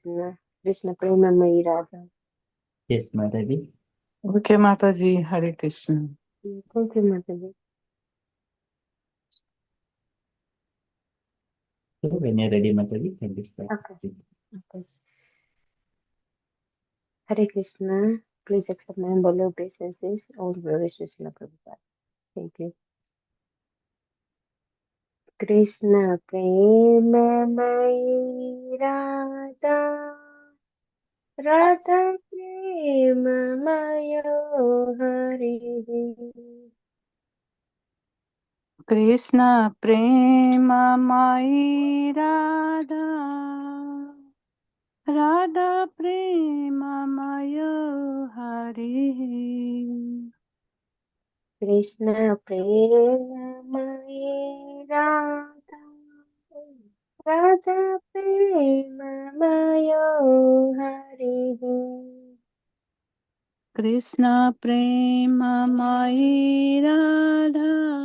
कृष्ण। कृष्ण प्रेममयी राधा। यस माता जी। ओके माता जी, हरे कृष्ण। थैंक यू माता जी। So when you're ready, माता जी, can you start? Okay okay. Hare Krishna. Please accept my humble obeisances. All glories to Srila Prabhupada. Thank you. Krishna प्रेममयी राधा, राधा प्रेममयो हरिः। कृष्ण प्रेममयी राधा, राधा प्रेममय हरिः। कृष्ण प्रेममयी राधा, राधा प्रेममयो हरिः। कृष्ण प्रेममयी राधा,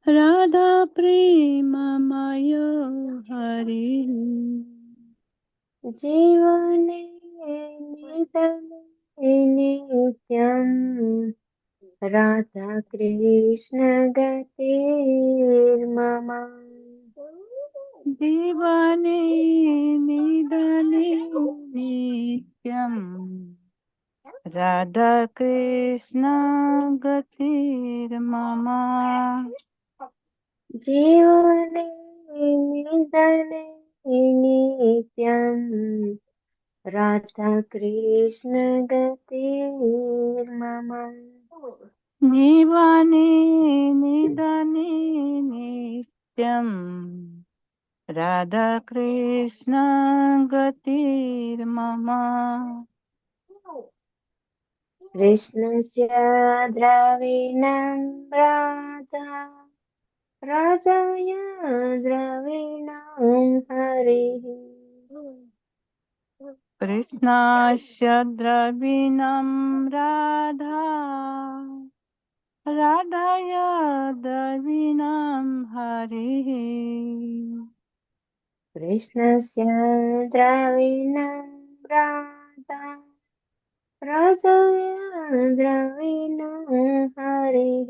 राधा प्रेममय हरिः। जीवने निधने नित्यम्, राधा कृष्ण गतिर्मम। जीवने निधने नित्यम्, राधा कृष्ण गतिर्मम। जीवने निधने नित्यम्, राधा कृष्ण गतिर्मम। जीवने निधने नित्यम्, राधा कृष्ण गतिर्मम। कृष्णस्य द्रविणं राधा, राधाया द्रविणं हरिः। कृष्णस्य द्रविणं राधा, राधाया द्रविणं हरिः। कृष्णस्य द्रविणं राधा, राधाया द्रविणं हरिः।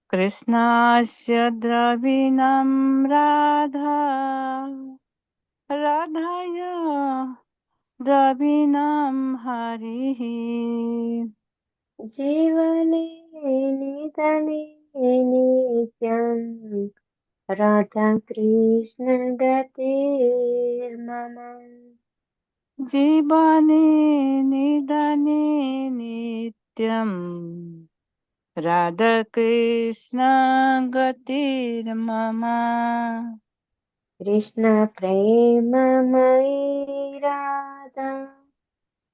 कृष्णस्य द्रविणं राधा, राधाया द्रविणं हरिः। जीवने निधने नित्यम्, राधा कृष्ण गतिर्मम। जीवने निधने नित्यम्, राधाकृष्ण गतिर्मम। कृष्ण प्रेममयी राधा,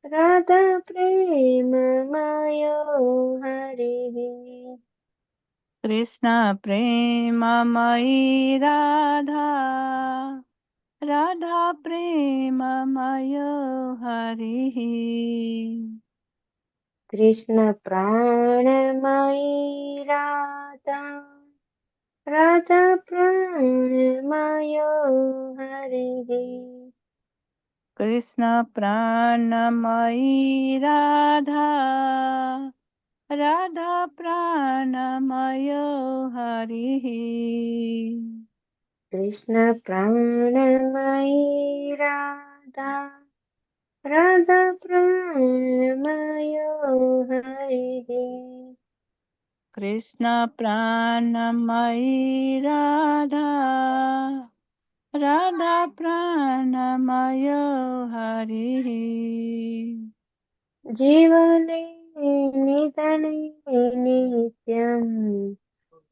राधा प्रेममयो हरिः। कृष्ण प्रेममयी राधा, राधा प्रेममय हरिः। कृष्ण प्राणमयी राधा, राधा प्राणमयो हरिः। कृष्ण प्राणमयी राधा, राधा प्राणमय हरिः। कृष्ण प्राणमयी राधा, राधा प्राणमयो हरिः। कृष्ण प्राणमयी राधा, राधा प्राणमय हरिः। जीवने निधने नित्यम्,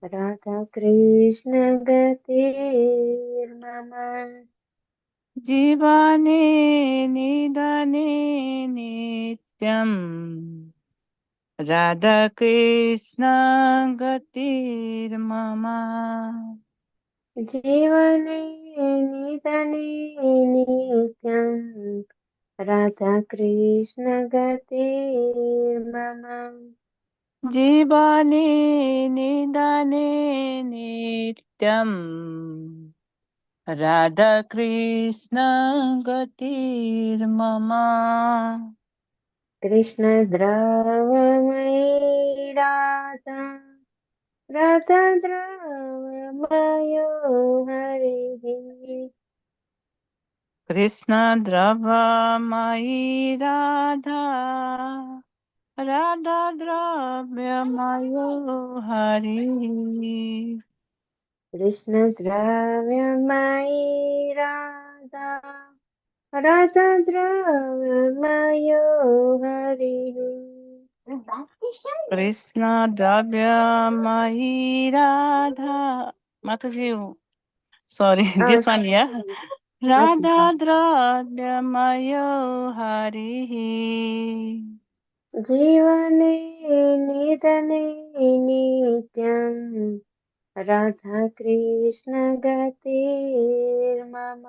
राधा कृष्ण गतिर्मम। जीवने निधने नित्यम्, राधाकृष्ण गतिर्मम। जीवने निधने नित्यम्, राधा कृष्ण गतिर्मम। जीवने निधने नित्यम्, राधा कृष्ण गतिर्मम कृष्ण द्रवमयी राधा राधा द्रवमयो हरिः कृष्ण द्रवमयी राधा राधा द्रव्यमयो हरिः कृष्ण द्रव्यमयी राधा राधा द्रवमयो हरिः कृष्ण द्रव्यमयी राधा माताजी sorry this one yeah Okay, Radha okay. द्रव्यमयो हरिः जीवने निधने नित्यम् राधा कृष्ण गतिर्मम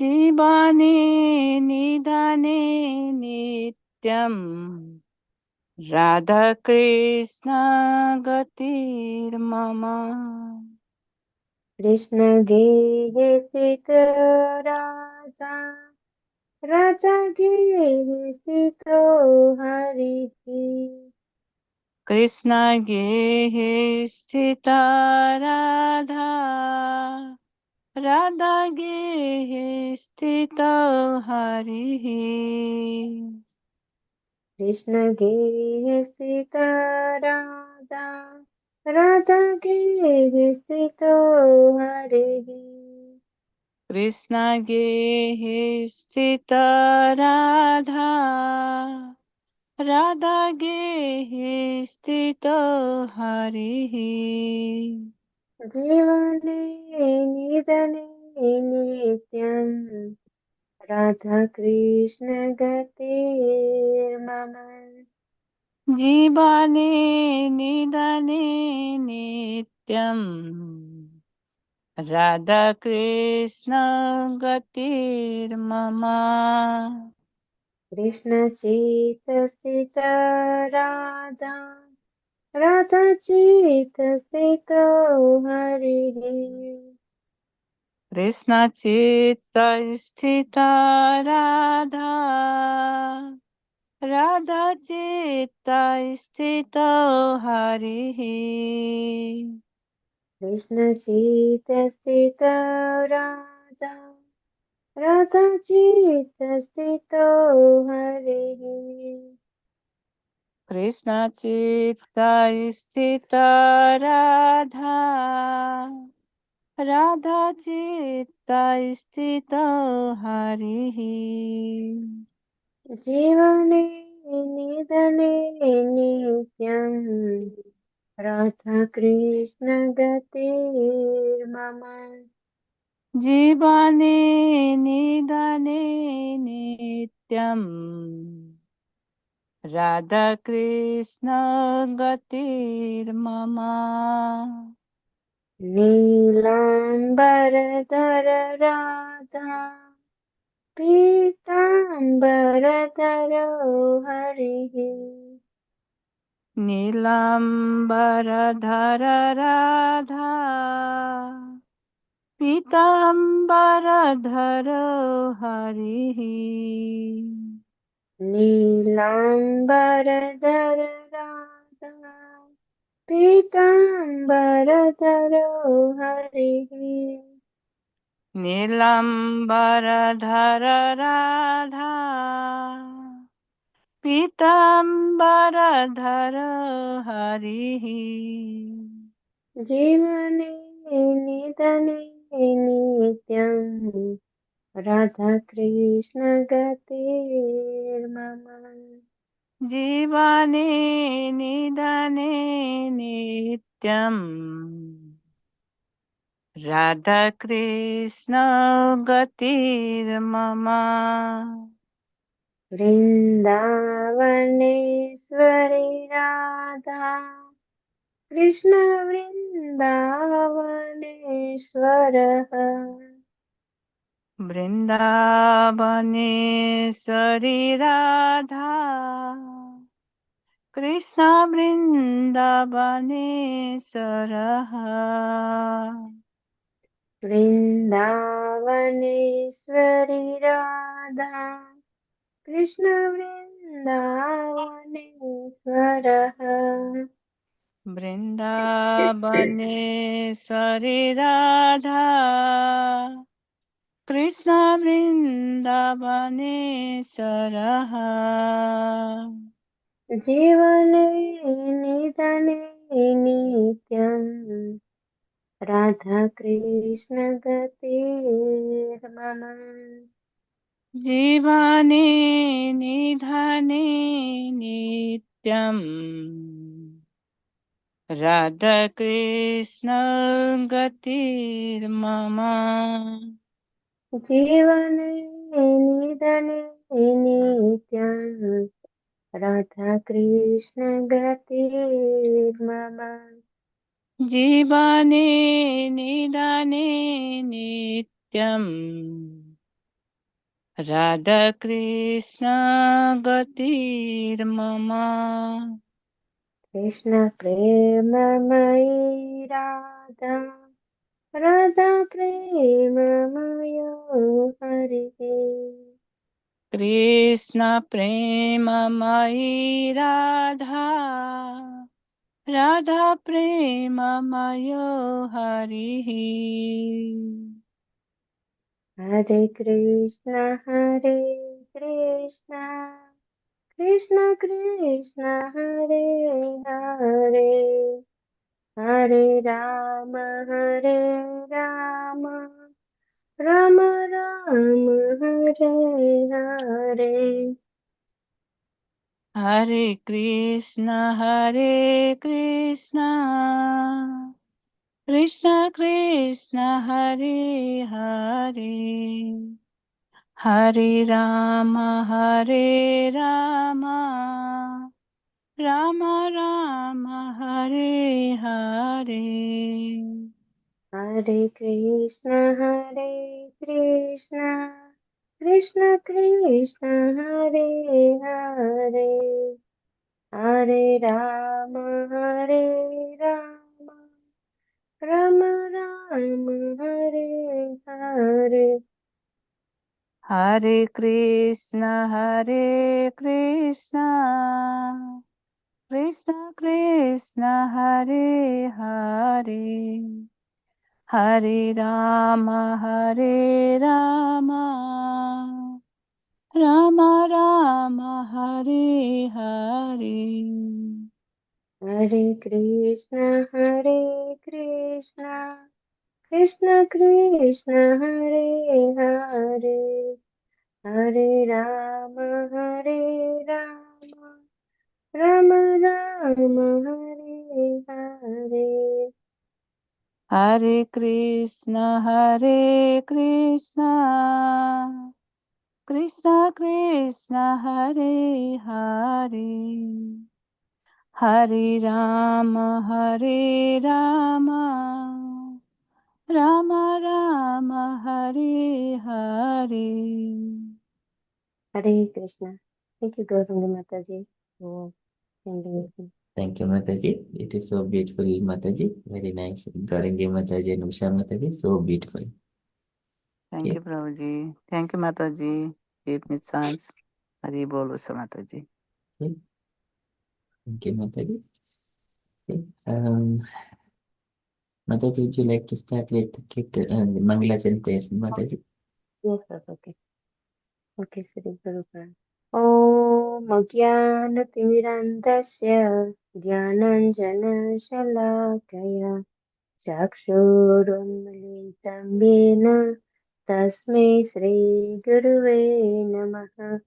जीवने निधने नित्यम् राधाकृष्ण गतिर्मम कृष्ण गेहे सित राजा राजा गेहे सितो हरिः कृष्ण गेहे स्थिता राधा राधा गेहे स्थितो हरिः कृष्ण गेहे सित राजा राजा गेहे सितो हरिः कृष्ण गेहे स्थिता राधा राधा गेहे स्थितो हरिः जीवने निधने नित्यम् राधा कृष्ण गतिर्मम जीवने निधने नित्यम् राधाकृष्ण गतिर्मम कृष्ण चेतसित राधा राधा चेतसित हरिः कृष्ण चित्त स्थिता राधा राधा चित्त स्थितो हरिः कृष्ण चेतसित राधा राधा चेतसित हरिः कृष्ण चित्त स्थिता राधा राधा चित्त स्थितो हरिः जीवने निधने नित्यम् राधा कृष्ण गतिर्मम जीवने निधने नित्यम् राधाकृष्ण गतिर्मम नीलाम्बरधर राधा पीताम्बरधरो हरिः नीलाम्बरधर राधा पीताम्बरधर हरिः नीलाम्बरधर राधा पीताम्बरधरो हरिः नीलाम्बरधर राधा पीताम्बरधर हरिः जीवने निधने नित्यम् राधा कृष्ण गतिर्मम जीवने निधने नित्यम् राधाकृष्ण गतिर्मम वृन्दावनेश्वरी राधा कृष्ण वृन्दावनेश्वरः वृन्दावनेश्वरी राधा कृष्ण वृन्दावनेश्वरः वृन्दावनेश्वरी राधा कृष्ण वृन्दावनेश्वरः वृन्दावनेश्वरी राधा कृष्ण वृन्दावनेश्वरः जीवने निधने नित्यम् राधा कृष्ण गतिर्मम जीवने निधने नित्यम् राधाकृष्ण गतिर्मम जीवने निधने नित्यम् राधा कृष्ण गतिर्मम जीवने निधने नित्यम् राधाकृष्ण गतिर्मम कृष्ण प्रेममयी राधा राधा प्रेममयो हरिः कृष्ण प्रेममयी राधा राधा प्रेममयो हरिः हरे कृष्ण कृष्ण कृष्ण हरे हरे हरे राम राम राम हरे हरे हरे कृष्ण कृष्ण कृष्ण हरे हरे हरे राम राम राम हरे हरे हरे कृष्ण कृष्ण कृष्ण हरे हरे हरे राम राम राम हरे हरे हरे कृष्ण कृष्ण कृष्ण हरे हरे हरे राम राम राम हरे हरे हरे कृष्ण कृष्ण कृष्ण हरे हरे हरे राम राम राम हरे हरे हरे कृष्ण कृष्ण कृष्ण हरे हरे हरे राम राम राम हरे हरे हरे कृष्णा थैंक यू गौरंगी माता जी for sending us. Thank you, Mataji. It is so beautiful, Mataji. Very nice. Garangi Mataji and Usha Mataji, so beautiful. Thank Okay. You Prabhu ji thank you माता ji give me chance Hari बोलो सा माता जी Okay. Thank you, Mataji. Okay. Mataji, would you like to start with Mangalacharan prayers, Mataji? Yes, sir. Okay. Okay, Sri Guru Pranav. ॐ अज्ञानतिमिरन्धस्य ज्ञानाञ्जनशलाकया चक्षुरुन्मीलितं येन तस्मै श्रीगुरुवे नमः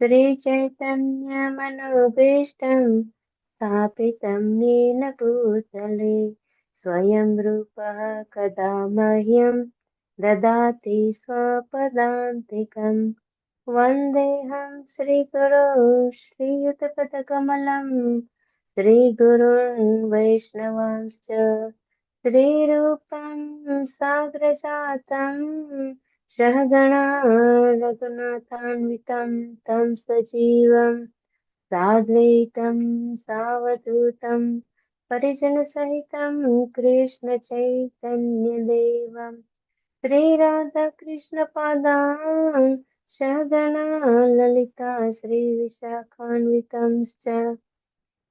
श्रीचैतन्यमनोभीष्टं स्थापितं येन भूतले स्वयं रूपः कदा मह्यं ददाति स्वपदान्तिकम् वन्देऽहं श्रीगुरो श्रीयुतपदकमलं श्रीगुरुन् वैष्णवांश्च श्रीरूपं साग्रजातं सहगणा रघुनाथान्वितं तं सजीवं साद्वैतं सावधूतं परिजनसहितं कृष्णचैतन्यदेवम् Sri Radha Krishna Padam Shadana Lalita Sri Vishakhanvitamscha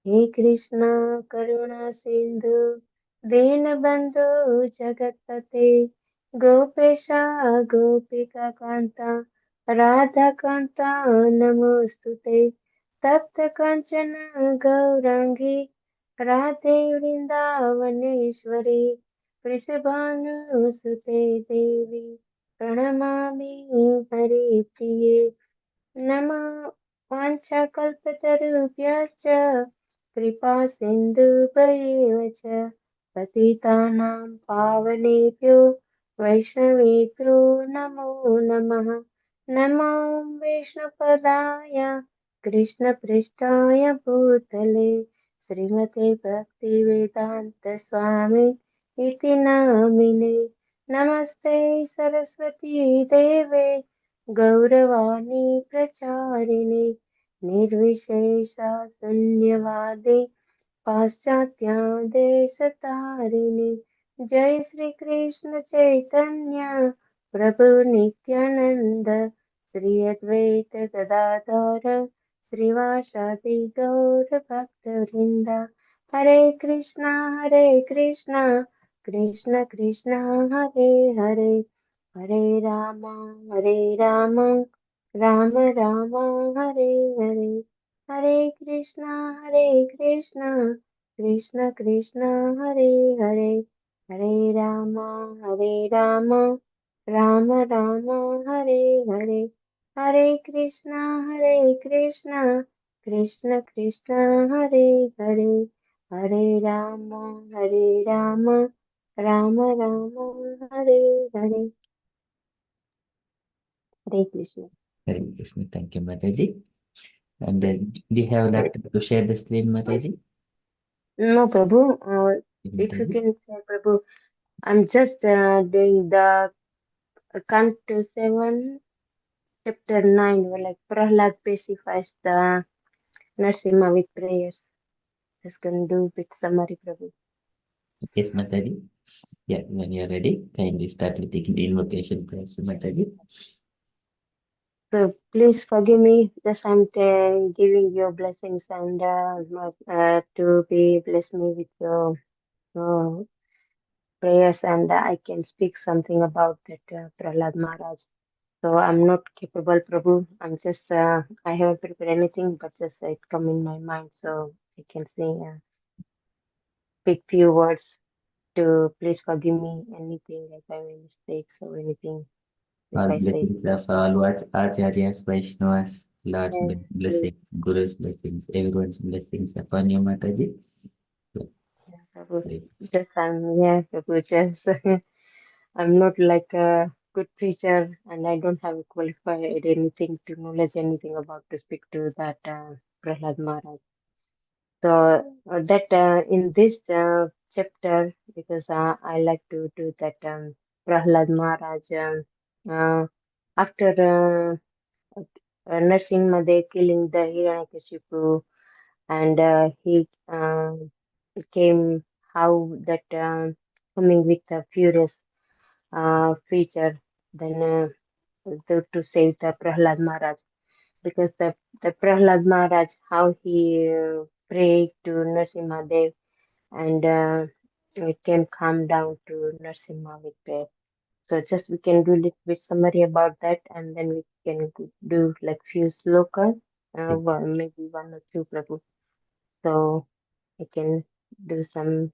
He Krishna Karuna Sindhu Dinabandhu Jagatpate Gopesha Gopika Kanta Radha Kanta Namostute Tapta Kanchana Gaurangi Radhe Vrindavaneshwari Vrisabhanu Sute Devi Pranamami Hari Priye नमः वाञ्छाकल्पतरुभ्यश्च कृपासिन्धुभ्येव च पतितानां पावनेभ्यो वैष्णवेभ्यो नमो नमः नमो विष्णुपदाय कृष्णपृष्ठाय भूतले श्रीमते भक्तिवेदान्तस्वामी इति नामिने नमस्ते सरस्वती देवे गौरवाणी प्रचारिणे निर्विशेषा शून्यवादे पाश्चात्यादेशतारिणे जय श्री कृष्ण चैतन्य प्रभु नित्यानंद श्री अद्वैत गदाधर श्रीवासादि गौर भक्तवृंद हरे Krishna Krishna Krishna Hare Hare Hare Ram Ram Ram Hare Hare Hare Krishna Krishna Krishna Hare Hare Hare Ram Ram Ram Hare Hare Hare Krishna Krishna Krishna Hare Hare Hare Ram Ram Ram Hare Hare Hare Krishna. Hare Krishna. Thank you, Mataji. And do you have laptop to share the screen, Mataji? No, Prabhu. If you Mataji? can say, Prabhu, I'm just doing the Canto 7, Chapter 9, where like Prahlad pacifies the Narsimha with prayers. Just gonna do bit summary, Prabhu. Yes, Mataji. Yeah, when you're ready, kindly start with taking the invocation prayers, Mataji. So please forgive me. Just I'm giving your blessings and to be bless me with your uh, prayers, and I can speak something about that Prahlad Maharaj. So I'm not capable, Prabhu. I'm just I haven't prepared anything, but just it come in my mind, so I can say speak few words to please forgive me anything if I make mistakes or anything if All I say. blessings of all Acharyas, Vaishnavas, Lord's Yeah, please, blessings, Guru's blessings, everyone's blessings upon you, Mataji. yeah, Prabhu. Right. Just Prabhu. Just I'm not like a good preacher, and I don't have qualified anything to knowledge anything about to speak to that Prahlad Maharaj. So that in this chapter, because I like to do that Prahlad Maharaj uh, after Nrsimhadev killing the Hiranyakashipu, and he came how that coming with a furious feature, then to save the Prahlad Maharaj, because the Prahlad Maharaj how he prayed to Nrsimhadev, and it can come down to Narasimha with prayer. So just we can do little bit summary about that, and then we can do like few slokas, maybe one or two Prabhu. So I can do something.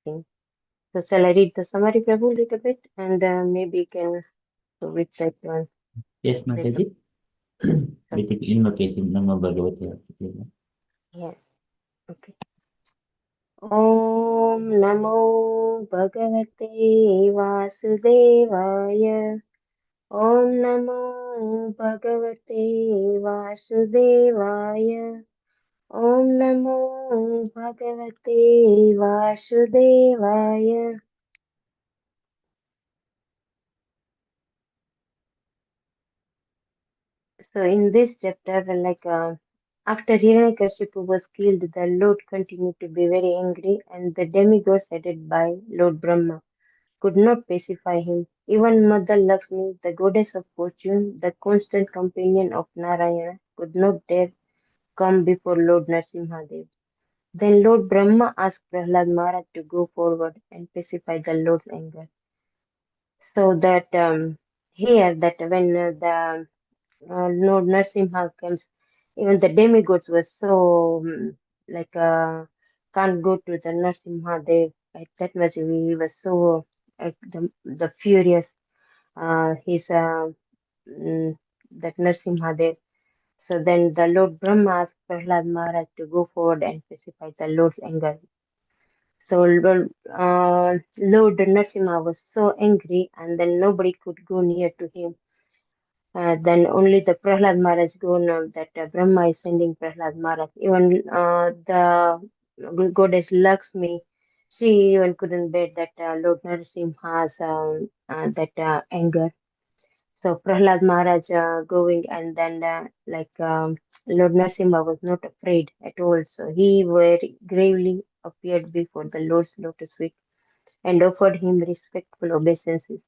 So shall I read the summary Prabhu little bit, and maybe can so which I can Yes, pray Prabhu. Mataji. So, We take invocation, Namo Bhagavate Vasudevaya. yeah, okay. ॐ नमो भगवते वासुदेवाय ॐ नमो भगवते वासुदेवाय ॐ नमो भगवते वासुदेवाय So in this chapter, like after Hiranyakashipu was killed, the Lord continued to be very angry, and the demigods headed by Lord Brahma could not pacify him. Even Mother Lakshmi, the goddess of fortune, the constant companion of Narayana, could not dare come before Lord Narasimhadev. Then Lord Brahma asked Prahlad Maharaj to go forward and pacify the Lord's anger. So that here, that when the Lord Narasimha comes, even the demigods were so like can't go to the Narasimha. They that much he was so the furious. He's that Narasimha there. So then the Lord Brahma asked Prahlad Maharaj to go forward and pacify the Lord's anger. So Lord Narasimha was so angry, and then nobody could go near to him. Then only the Prahlad Maharaj go now that Brahma is sending Prahlad Maharaj. Even the goddess Lakshmi, she even couldn't bear that Lord Narasimha's that anger. So Prahlad Maharaj going, and then Lord Narasimha was not afraid at all. So he very gravely appeared before the Lord's lotus feet and offered him respectful obeisances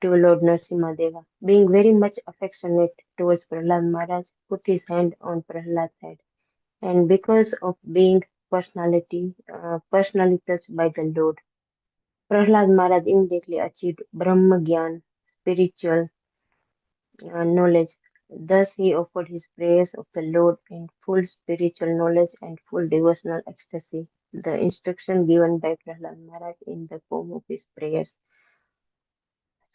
to Lord Narasimhadeva. Being very much affectionate towards Prahlad Maharaj, put his hand on Prahlad's head. And because of being personally touched by the Lord, Prahlad Maharaj immediately achieved Brahma Gyan, spiritual knowledge. Thus he offered his prayers of the Lord in full spiritual knowledge and full devotional ecstasy. The instruction given by Prahlad Maharaj in the form of his prayers.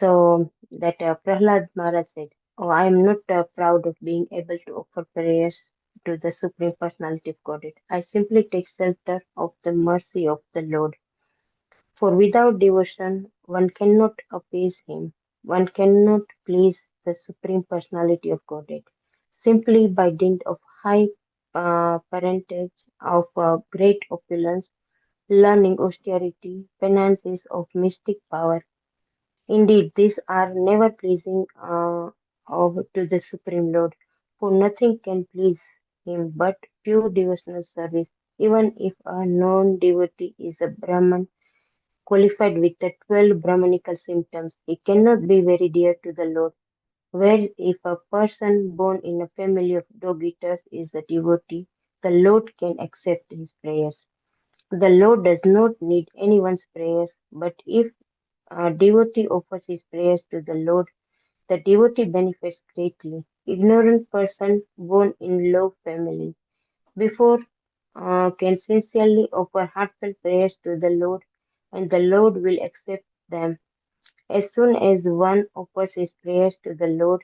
So that Prahlad Maharaj said, "Oh, I am not proud of being able to offer prayers to the Supreme Personality of Godhead. I simply take shelter of the mercy of the Lord. For without devotion, one cannot appease Him. One cannot please the Supreme Personality of Godhead. Simply by dint of high parentage, of great opulence, learning, austerity, penances of mystic power. Indeed, these are never pleasing to the Supreme Lord, for nothing can please Him but pure devotional service. Even if a non-devotee is a Brahman qualified with the 12 Brahmanical symptoms, he cannot be very dear to the Lord. Where if a person born in a family of dog-eaters is a devotee, the Lord can accept his prayers. The Lord does not need anyone's prayers, but if a devotee offers his prayers to the Lord, the devotee benefits greatly. Ignorant person born in low families before can sincerely offer heartfelt prayers to the Lord, and the Lord will accept them. As soon as one offers his prayers to the Lord,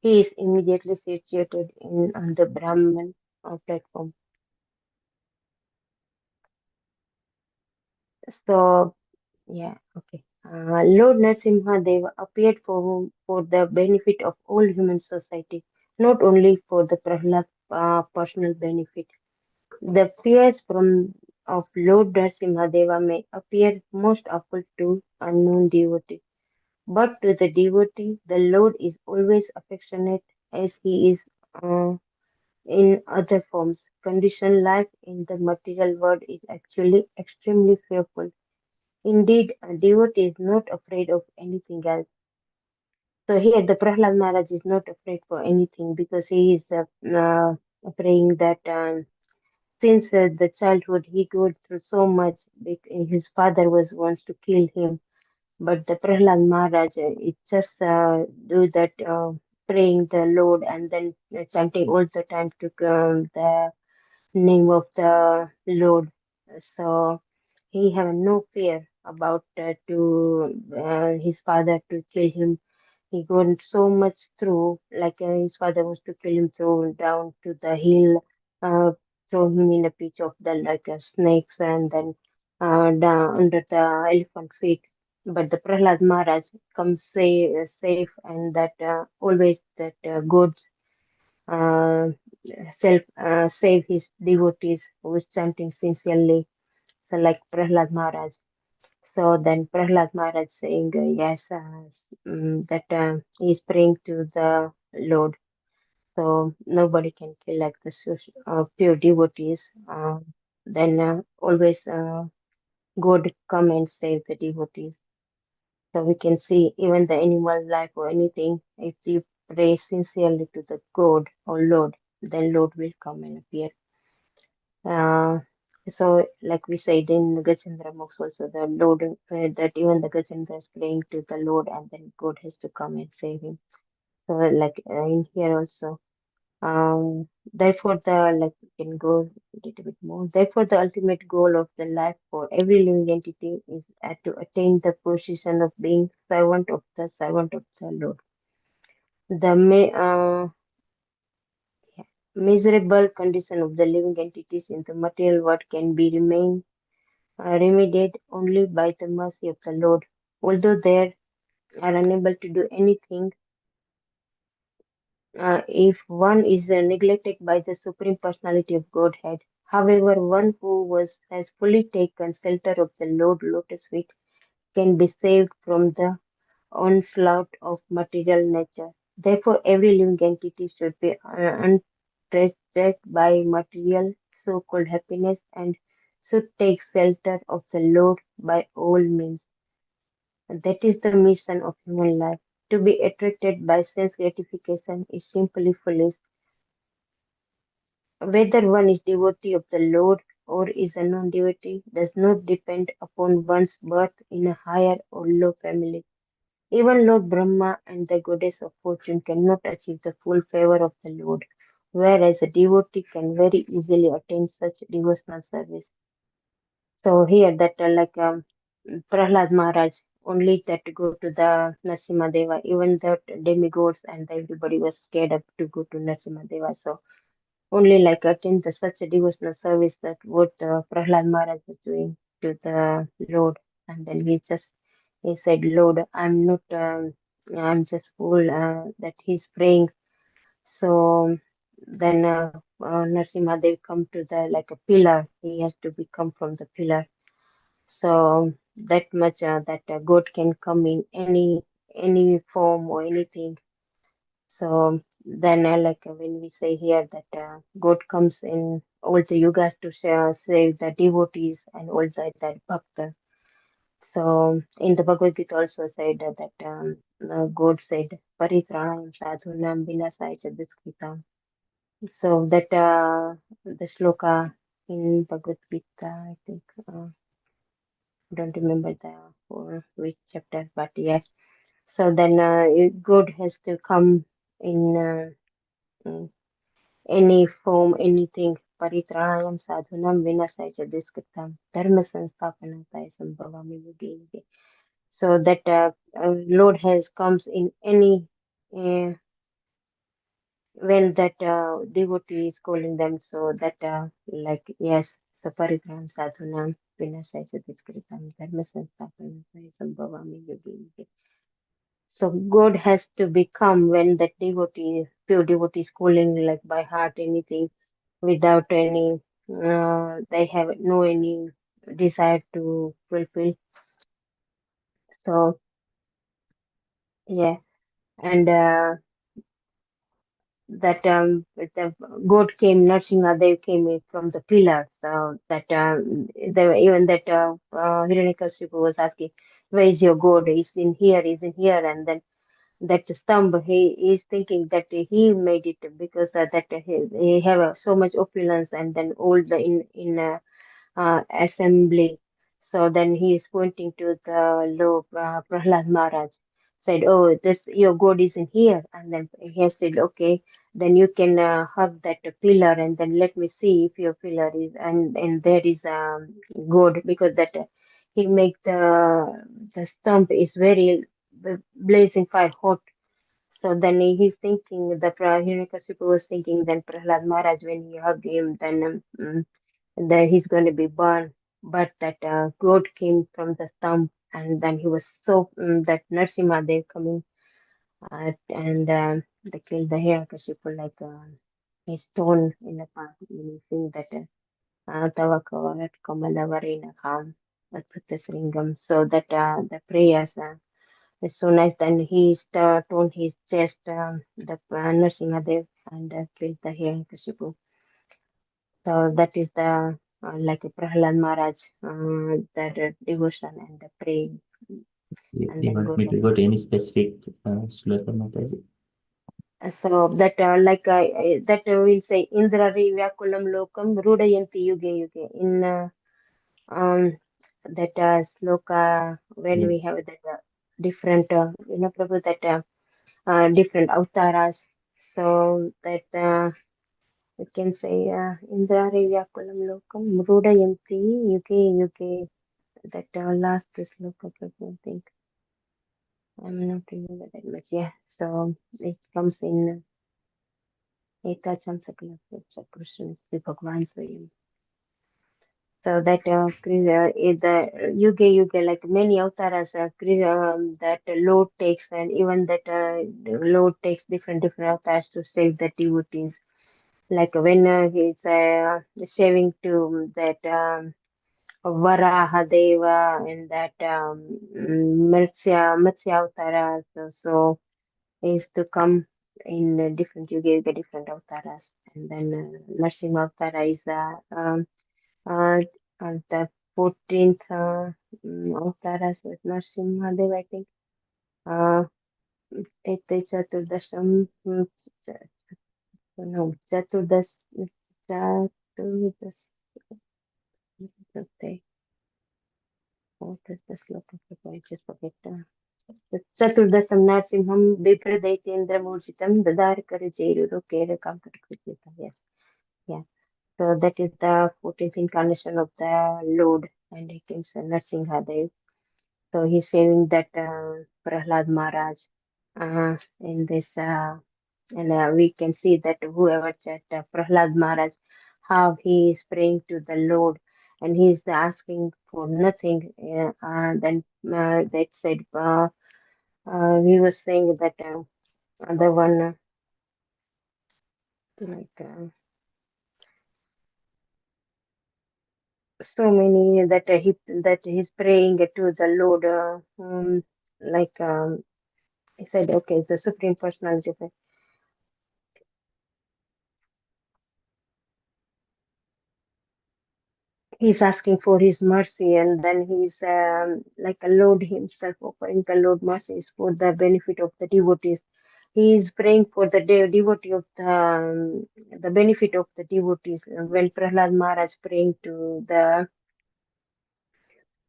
he is immediately situated in on the Brahman platform. So yeah, okay. Lord Narasimha Deva appeared for the benefit of all human society, not only for the Prahlad personal benefit. The fears from of Lord Narasimha Deva may appear most awful to unknown devotee, but to the devotee, the Lord is always affectionate as he is uh, in other forms. Conditioned life in the material world is actually extremely fearful. Indeed, a devotee is not afraid of anything else. So here, the Prahlad Maharaj is not afraid for anything because he is praying that since the childhood he goes through so much, his father was wants to kill him, but the Prahlad Maharaj it just do that praying the Lord and then chanting all the time to the name of the Lord. So he have no fear about to his father to kill him. He gone so much through, like his father was to kill him, throw down to the hill, throw him in a pitch of the like snakes, and then down under the elephant feet. But the Prahlad Maharaj comes safe, and that always that gods uh, save his devotees who is chanting sincerely, so like Prahlad Maharaj. So then Prahlad Maharaj saying, yes, that he is praying to the Lord. So nobody can kill like the pure devotees. Then always God come and save the devotees. So we can see even the animal life or anything, if you pray sincerely to the God or Lord, then Lord will come and appear. Uh, so, like we said in Gajendra Mox also, the Lord, that even the Gajendra is praying to the Lord and then God has to come and save him. So, like in here also. Therefore, the like we can go a little bit more. Therefore, the ultimate goal of the life for every living entity is to attain the position of being servant of the Lord. The miserable condition of the living entities in the material world can be remedied only by the mercy of the Lord. Although they are unable to do anything, if one is neglected by the Supreme Personality of Godhead. However, one who has fully taken shelter of the Lord Lotus feet can be saved from the onslaught of material nature. Therefore, every living entity should be untouched by material so-called happiness and should take shelter of the Lord by all means. That is the mission of human life. To be attracted by sense gratification is simply foolish. Whether one is devotee of the Lord or is a non-devotee does not depend upon one's birth in a higher or low family. Even Lord Brahma and the goddess of fortune cannot achieve the full favor of the Lord, whereas a devotee can very easily attain such devotional service. So here that Prahlad Maharaj only that go to the Narasimha Deva, even that demigods and everybody was scared up to go to Narasimha Deva. So only like attend the, such a devotional service that what Prahlad Maharaj was doing to the Lord. And then he said, Lord, I'm just fool that he's praying. So then Narasimha Dev come to the like a pillar. He has to become from the pillar. So that much that God can come in any form or anything. So then, when we say here that God comes in all the yugas to save the devotees and also that Bhakta. So in the Bhagavad Gita also said that God said Paritranam sadhunam vinasaya cha duskritam. So that the sloka in Bhagavad Gita, I think don't remember the for which chapter, but yes. So then God has to come in. Mm, any form, anything. Paritranayam sadhunam vinasaya च दुष्कृतम् dharma संस्थापनाय संभवामि युगे युगे. So that Lord has comes in any uh, when that devotee is calling them. So that like yes, so paritranam sadhunam vinasaya च दुष्कृतम् dharma संस्थापनाय संभवामि युगे युगे. So God has to become when that devotee, pure devotee is calling like by heart anything without any they have no any desire to fulfill. So yeah, and that the God came, Nrsimhadev came in from the pillar. So that even that Hiranyakashipu was asking, where is your God? Is in here, and then that stump he is thinking that he made it because that he have so much opulence and then all the in assembly. So then he is pointing to the Lord Prahlad Maharaj. Said, "Oh, this your God is in here." And then he said, "Okay, then you can hug that pillar, and then let me see if your pillar is and there is God because that he make the stump is very blazing fire hot." So then he's thinking, Hiranyakashipu was thinking, then Prahlad Maharaj, when he hugged him, then that he's going to be burned. But that goat came from the stump, and then he was so that Narsimha Dev coming and they killed the Hiranyakashipu like a stone in the path. You see that Tavakavat Kamalavarena Kham Adbhutasringam. So that the prayers as soon as then he torn his chest, the Narsimha Dev and killed the Hiranyakashipu. So that is the like a Prahlad Maharaj, that devotion and the praying. and You then want go me like to go to any specific sloka, Mataji? so that that will say Indra Vyakulam Lokam Rudayanti Yuge Yuge in um that sloka when Yeah. we have that different Prabhu that different avtaras. So that we can say Indra Vyakulam Lokam Rudayanti Yuge Yuge. That last sloka, Prabhu, I think I'm not remember that much. Yeah, so it comes in Ekacham Sakala Krishna Sri Bhagwan Swayam. So that is the Yuga like many avatars that Lord takes, and even that the Lord takes different avatars to save the devotees. Like when he's saving to that Varaha Deva and that Matsya Avatar. So is to come in different Yuga, different avatars, and then Narasimha Avtara is uh, the 14th Avtaras with Narasimhadev, I think. Uh, Ete Chaturdasham, no, Chaturdas, what is the sloka? I just forget. Chaturdasam Narasimham Vipradaityendra Murjitam Dadar Karajeru Kera Kampakritam. Yes, yeah. So that is the 14th incarnation of the Lord, and he comes Narasimhadev. So he's saving that Prahlad Maharaj in this, and we can see that whoever chat Prahlad Maharaj, how he is praying to the Lord, and he's asking for nothing. Then that said, he was saying that other one, like so many that he's praying to the Lord, like he said, okay, the Supreme Personality of he's asking for his mercy, and then he's like a Lord himself offering the Lord mercies for the benefit of the devotees. He is praying for the devotee of the benefit of the devotees. When Prahlad Maharaj praying to the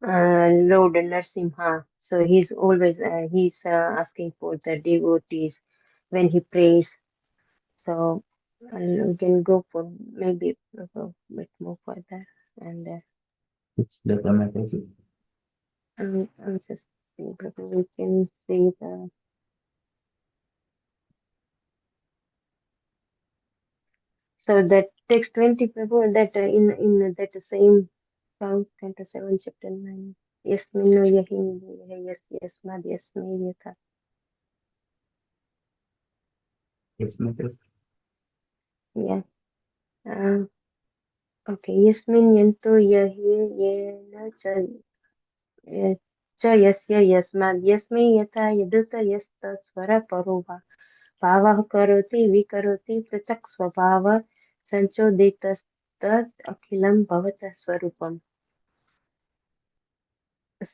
Lord Narsimha, so he's always he's asking for the devotees when he prays. So we can go for maybe a bit more further and. Which sloka, Mataji? I'm just thinking because we can see the so that text 20 Prabhu that in that same Psalm 27 chapter 9. Yes, mino yahi yes, yes, mad, yes, me yatha. Yes, Mataji. Yeah. Uh, okay. Yes, min yanto yahi ye na cha cha yasya yasmad yasme yatha yaduta yasta swara parova. भावः करोति विकरोति पृथक् स्वभाव संचोदितस्तत् अखिलं भवतः स्वरूपम्.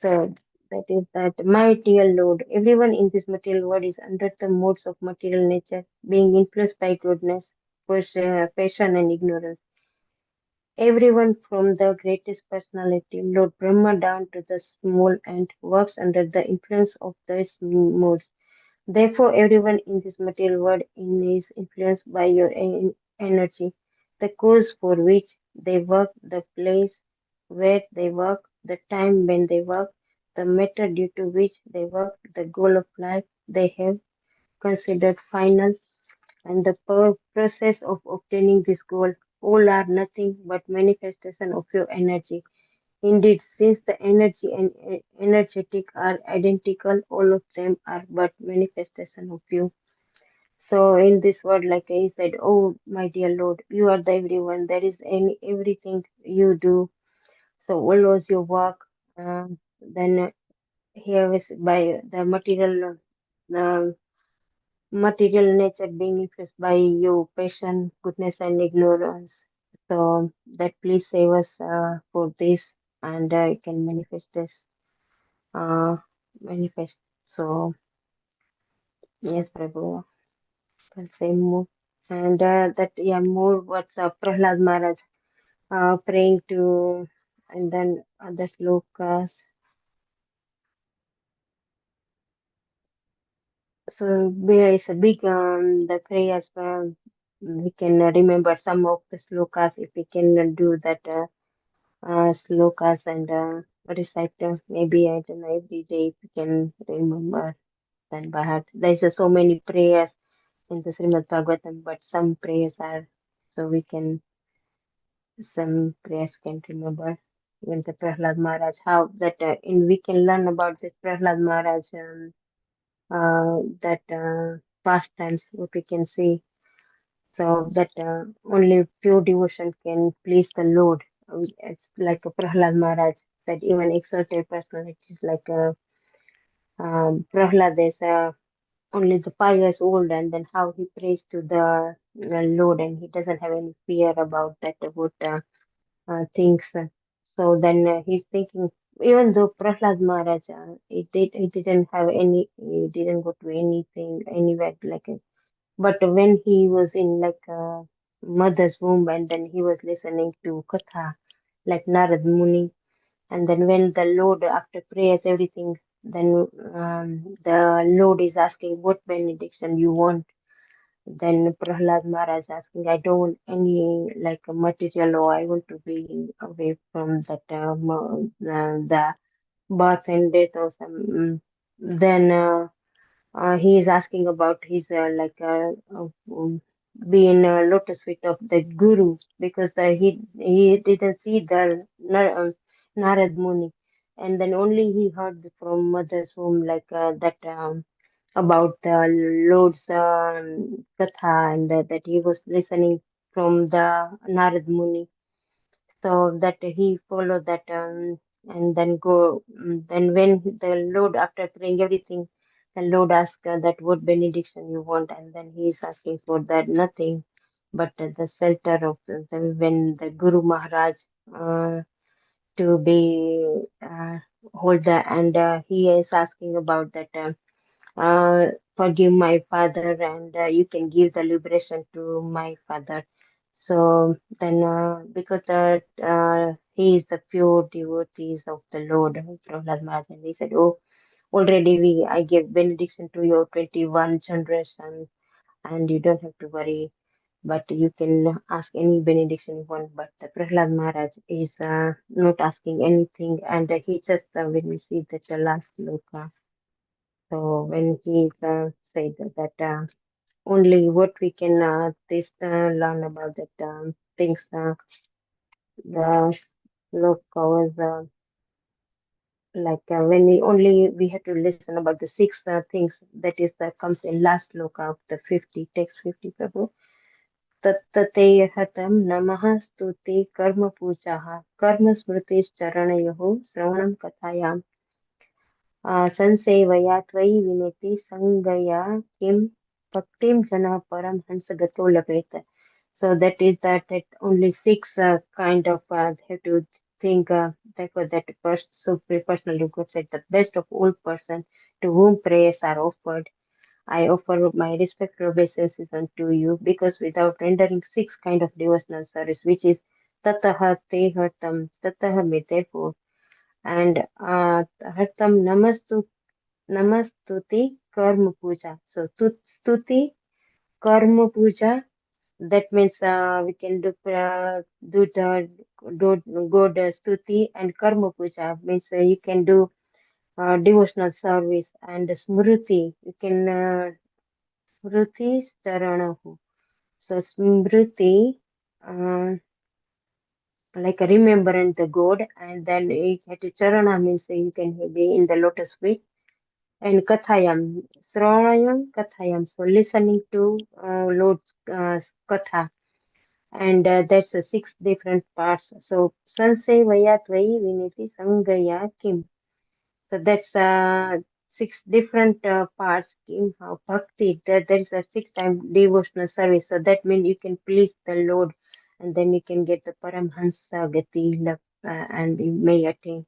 So that is that my dear Lord, everyone in this material world is under the modes of material nature, being influenced by goodness, passion and ignorance. Everyone from the greatest personality, Lord Brahma, down to the small ant, works under the influence of these modes. Therefore, everyone in this material world is influenced by your energy, the cause for which they work, the place where they work, the time when they work, the matter due to which they work, the goal of life they have considered final, and the process of obtaining this goal. All are nothing but manifestation of your energy. Indeed, since the energy and energetic are identical, all of them are but manifestation of you. So in this word, like I said, oh my dear Lord, you are the everyone. There is any everything you do. So always your work. Then here is by the material nature being influenced by your passion, goodness, and ignorance. So that please save us for this, and it can manifest this. Uh, manifest. So yes, Prabhu, can say more. And that yeah, more what's Prahlad Maharaj praying to, and then other slokas. So there is a big the prayers. We can remember some of the slokas if we can do that slokas and recite. Maybe I don't know every day if we can remember then by heart. There's so many prayers in the Srimad Bhagavatam, but some prayers are so we can some prayers we can remember. Even the Prahlad Maharaj, how that in we can learn about this Prahlad Maharaj that pastimes what we can see. So that only pure devotion can please the Lord. It's like a Prahlad Maharaj said, even exalted personalities like Prahlad is only the 5 years old, and then how he prays to the Lord, and he doesn't have any fear about that about things. So then he's thinking, even though Prahlad Maharaj, he didn't have any, he didn't go to anything anywhere like it. But when he was in like mother's womb, and then he was listening to Katha, like Narad Muni, and then when the Lord, after prayers, everything, then the Lord is asking what benediction you want. Then Prahlad Maharaj asking, I don't want any like a material, or I want to be away from that the birth and death or some. Then he is asking about his being lotus feet of the Guru, because he didn't see the Narad Muni, and then only he heard from mother's womb like that about the Lord's katha, and that he was listening from the Narad Muni, so that he followed that and then go. Then when the Lord, after praying everything, the Lord asked that what benediction you want, and then he is asking for that nothing but the shelter of when the Guru Maharaj uh, to be hold the, and he is asking about that forgive my father, and you can give the liberation to my father. So then, because he is the pure devotees of the Lord, Prahlad Maharaj, and he said, "Oh, already I gave benediction to your 21 generation, and you don't have to worry. But you can ask any benediction you want." But the Prahlad Maharaj is not asking anything, and he just when we see that the last sloka. So when he said that only what we can this learn about that things the sloka was like when we only we had to listen about the six things that is comes in last sloka of the 50 text 50 Prabhu. तत्तते हतं नमः स्तुति कर्म पूजाः कर्म स्मृतिश्चरणयोः श्रवणं कथायां संसेवया त्वयि विनेति संगया किं भक्तिं जनः परमहंसगतो लभेत. So that is that only six kind of have to think therefore that first so personally God said the best of all person to whom prayers are offered. I offer my respectful obeisances unto you, because without rendering six kind of devotional service, which is tataha te hartam, tataha me therefore, and hartam namastuti karma puja. So stuti karma puja, that means we can do the good stuti, and karma puja means you can do devotional service, and smriti you can smriti charanahu. So smriti like remembering the God, and then it had charana means you can be in the lotus feet, and kathayam sranayam kathayam, so listening to Lord's katha, and that's six different parts. So sansevaya tvai viniti sangaya kim. So that's six different parts in bhakti. There is a six-time devotional service. So that means you can please the Lord, and then you can get the Paramhansa Gati and you may attain.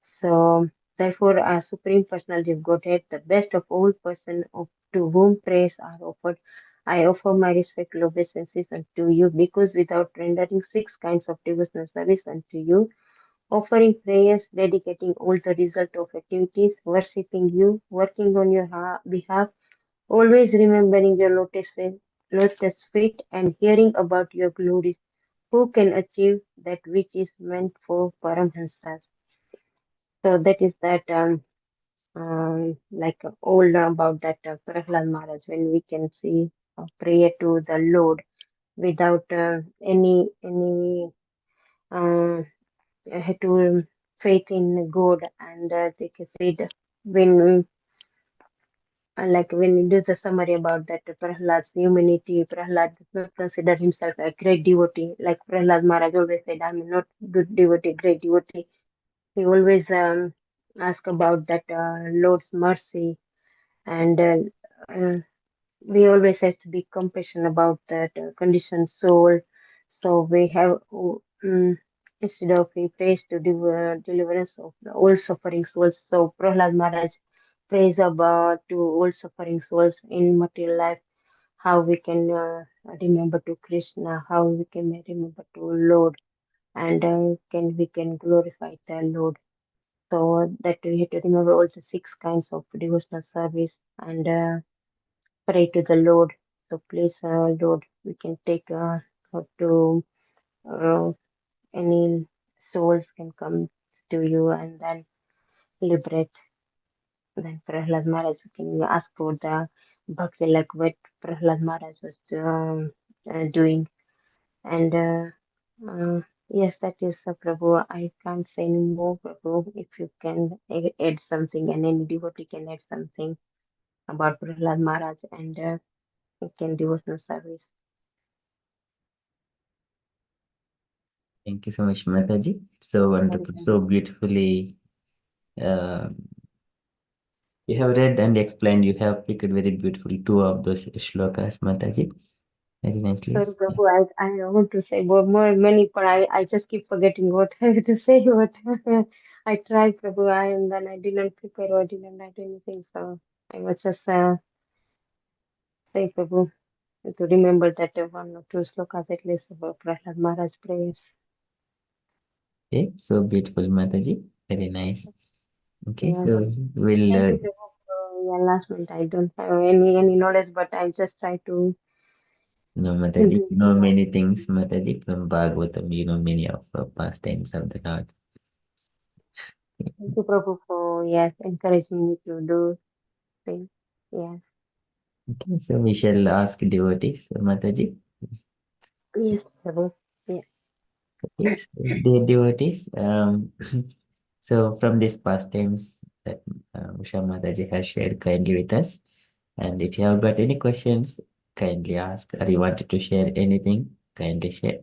So. Therefore, our Supreme Personality of Godhead, the best of all persons to whom praise are offered, I offer my respectful obeisances unto you, because without rendering six kinds of devotional service unto you, offering prayers, dedicating all the result of activities, worshipping you, working on your behalf, always remembering your lotus feet, and hearing about your glories, who can achieve that which is meant for Paramhansas. So that is that. Like all about that Prahlad Maharaj, when we can see prayer to the Lord without any to faith in God, and they can say that when like when we do the summary about that Prahlad's humanity, Prahlad does not consider himself a great devotee. Like Prahlad Maharaj always said, I'm not good devotee, great devotee. He always ask about that Lord's mercy, and uh, we always have to be compassionate about that conditioned soul. So we have instead of we praise to deliverance of the all suffering souls. So Prahlad Maharaj prays about to all suffering souls in material life, how we can remember to Krishna, how we can remember to Lord, and can we can glorify the Lord. So that we have to remember also six kinds of devotional service, and pray to the Lord. So please, Lord, we can take to uh, any souls can come to you and then liberate. Then Prahlad Maharaj, we can ask for the bhakti like what Prahlad Maharaj was doing. And yes, that is Prabhu. I can't say any more, Prabhu. If you can add something, and any devotee can add something about Prahlad Maharaj, and we can devotional service. Thank you so much, Mataji. It's so wonderful, Welcome. so beautifully. Uh, you have read and explained. You have picked very beautifully two of those shlokas, Mataji. Very nicely. Sorry, Prabhu, I want to say many, but I just keep forgetting what I have to say. But I tried, Prabhu, and then I didn't prepare or I didn't write anything. So I was just say, Prabhu, to remember that one or two slokas at least about Prahlad Maharaj prayers. Okay, so beautiful, Mataji. Very nice. Okay, Yeah. so we'll Thank you, Prabhu. Yeah, last minute I don't have any knowledge, but I just try to know, Mataji, do. you know many things, Mataji, from Bhagavatam, you know many of pastimes of the Lord. Thank you, Prabhu, for yes encouraging me to do things. Yes. Okay, so we shall ask devotees, Mataji. Yes, Prabhu. Yeah. Okay, so dear devotees, so from these pastimes that Usha Mataji has shared kindly with us, and if you have got any questions, kindly ask, or you wanted to share anything, kindly share,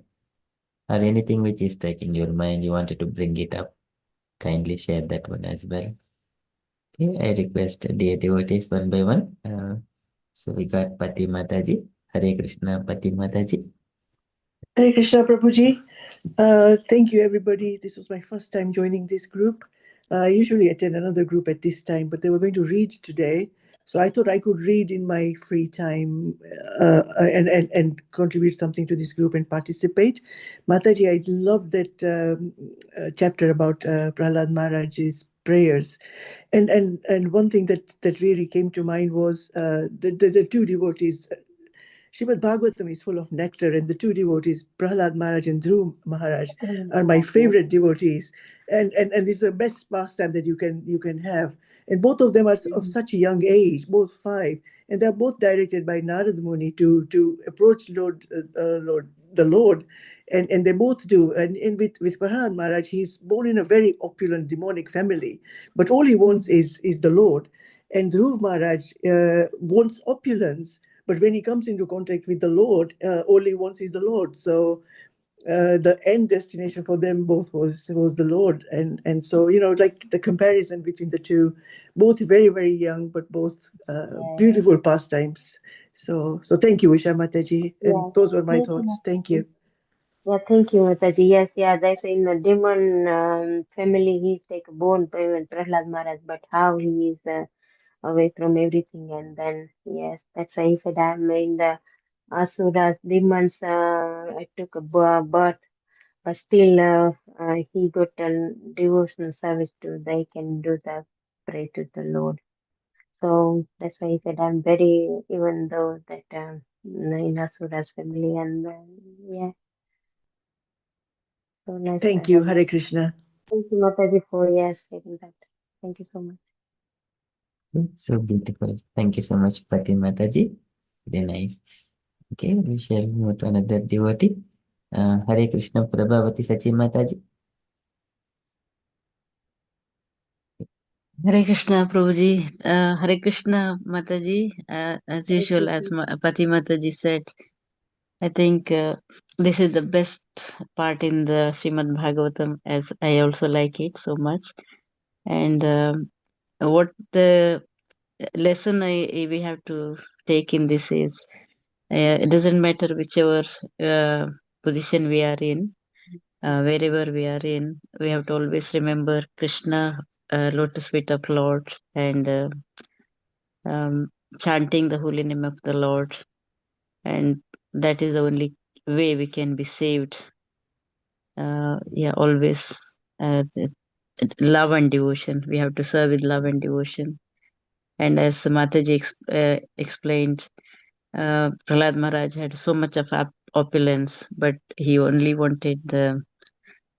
or anything which is striking your mind, you wanted to bring it up, kindly share that one as well. Okay, I request dear devotees one by one. So we got Pati Mataji, Hare Krishna, Pati Mataji. Hare Krishna Prabhuji. Thank you, everybody. This was my first time joining this group. I usually attend another group at this time, but they were going to read today. So I thought I could read in my free time and contribute something to this group and participate. Mataji, I love that chapter about Prahlad Maharaj's prayers. And one thing that really came to mind was the two devotees. Srimad Bhagavatam is full of nectar, and the two devotees, Prahlad Maharaj and Dhruv Maharaj, are my favorite devotees. And this is the best pastime that you can have. And both of them are of such a young age, both five, and they're both directed by Narad Muni to approach the Lord, and they both do. And with Prahlad Maharaj, he's born in a very opulent demonic family, but all he wants is the Lord. And Dhruv Maharaj wants opulence, but when he comes into contact with the Lord, all he wants is the Lord. So the end destination for them both was the Lord. And so, like the comparison between the two, both very, very young, but both Yeah. beautiful pastimes. So thank you, Usha Mataji. And Yes. those were my Thank you, thoughts. Thank Mataji. you. Yeah, thank you, Mataji. Yes, yeah, that's in the demon family. He take a bone payment, Prahlad Maharaj, but how he is away from everything, and then yes, that's why he said, I'm in the asuras, demons. I took a birth, but still, he got a devotional service to. They can do the pray to the Lord. So that's why he said, I'm very, even though that in Asura's family, and yeah, so nice Thank you. Prabhu. Hare Krishna. Thank you, Mataji, for yes, saying that. Thank you so much. So beautiful. Thank you so much, Pati Mataji. Very nice. Okay, we shall move to another devotee. Hare Krishna Prabhavati Sachi Mataji. Hare Krishna, Prabhuji. Hare Krishna, Mataji. As Hare usual, as Krishna. Pati Mataji said, I think this is the best part in the Srimad Bhagavatam, as I also like it so much. And what the lesson we have to take in this is, it doesn't matter whichever position we are in, wherever we are in, we have to always remember Krishna, lotus feet of Lord, and um, chanting the holy name of the Lord, and that is the only way we can be saved. Yeah, always love and devotion. We have to serve with love and devotion. And as Mataji explained, Prahlad Maharaj had so much of opulence, but he only wanted the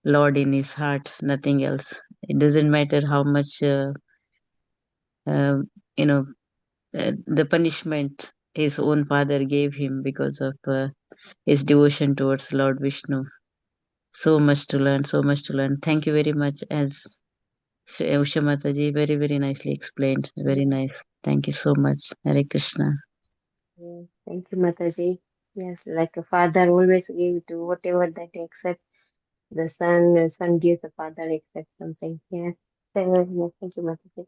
Lord in his heart, nothing else. It doesn't matter how much, uh, you know, the punishment his own father gave him because of his devotion towards Lord Vishnu. So much to learn, so much to learn. Thank you very much, as Usha Mataji very, very nicely explained. Very nice. Thank you so much. Hare Krishna. Yes, thank you, Mataji. Yes, like a father always give to whatever that accept the son gives the father accept something. Yes. Yes, thank you, Mataji.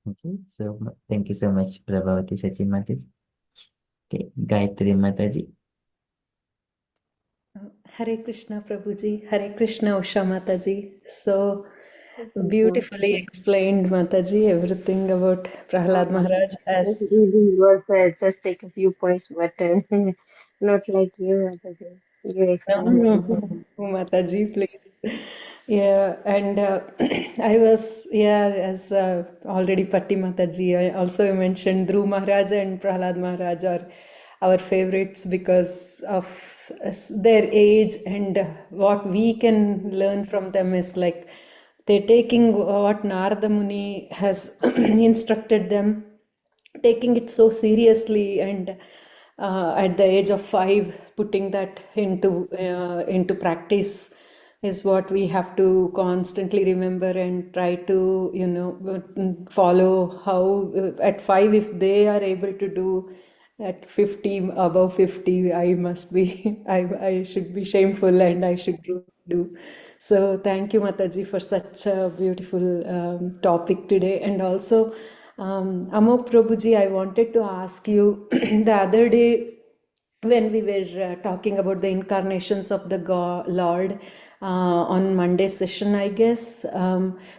Okay, so thank you so much, Prabhavati Sachi Mataji. Okay, Gayatri Mataji. Hare Krishna Prabhuji, Hare Krishna Usha Mataji. So Thank you so much. beautifully explained Mataji everything about Oh Prahlad my God. Maharaj This as really was just take a few points, but not like you, Mataji. You no, explain no, everything. Mataji, please. Yeah, and I was, yeah, as already Patti Mataji, I also mentioned Dhruv Maharaj and Prahlad Maharaj are our favorites because of their age, and what we can learn from them is like they're taking what Narada Muni has instructed them, taking it so seriously, and at the age of 5 putting that into practice is what we have to constantly remember and try to follow. How at 5 if they are able to do, at 50, above 50, I must be I should be shameful, and I should do. So thank you, Mataji, for such a beautiful topic today. And also, Amok Prabhuji, I wanted to ask you the other day when we were talking about the incarnations of the Lord on Monday session, I guess,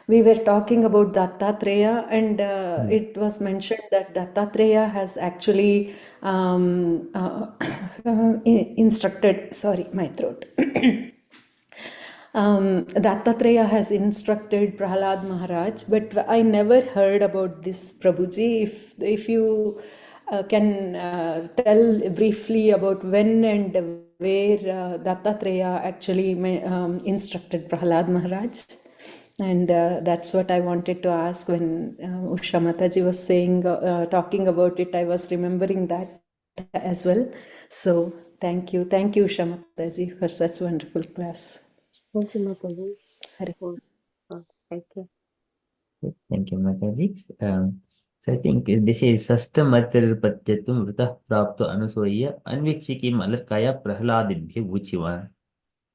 we were talking about Dattatreya, and it was mentioned that Dattatreya has actually instructed, sorry, my throat. Dattatreya has instructed Prahlad Maharaj, but I never heard about this, Prabhuji. If you can tell briefly about when and where Dattatreya actually instructed Prahlad Maharaj. And that's what I wanted to ask when Usha Mataji was saying, talking about it. I was remembering that as well. So thank you, Usha Mataji, for such wonderful class. Thank you, Mataji. Hare. Thank you. Thank you, Mataji. So I think this is Sastamatir Patyatum Vritah Prapto Anusoya Anvikshiki Malakaya Prahladibhya Vuchiva.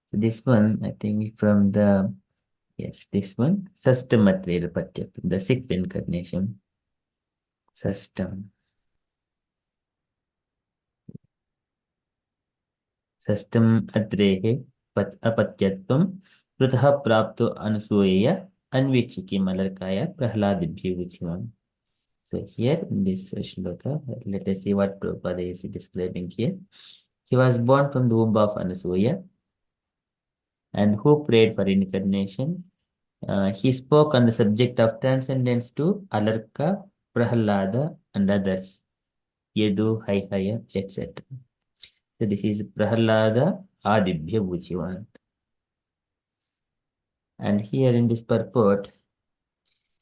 So this one, I think from the, yes, this one, Sastamatir Patyatum, the sixth incarnation. Sastam. षष्ठम अत्रेः अपत्यत्वं पृथः प्राप्तो अनसूयया अन्वीक्षिकी मलर्काय प्रह्लादिभ्यो उच्यमान्. So here in this shloka, let us see what Prabhupada is describing here. He was born from the womb of Anasuya and who prayed for incarnation. He spoke on the subject of transcendence to Alarka, Prahallada, and others, Yadu, Haihaya, etc. So this is Prahallada Adibhya Vuchivan. And here in this purport,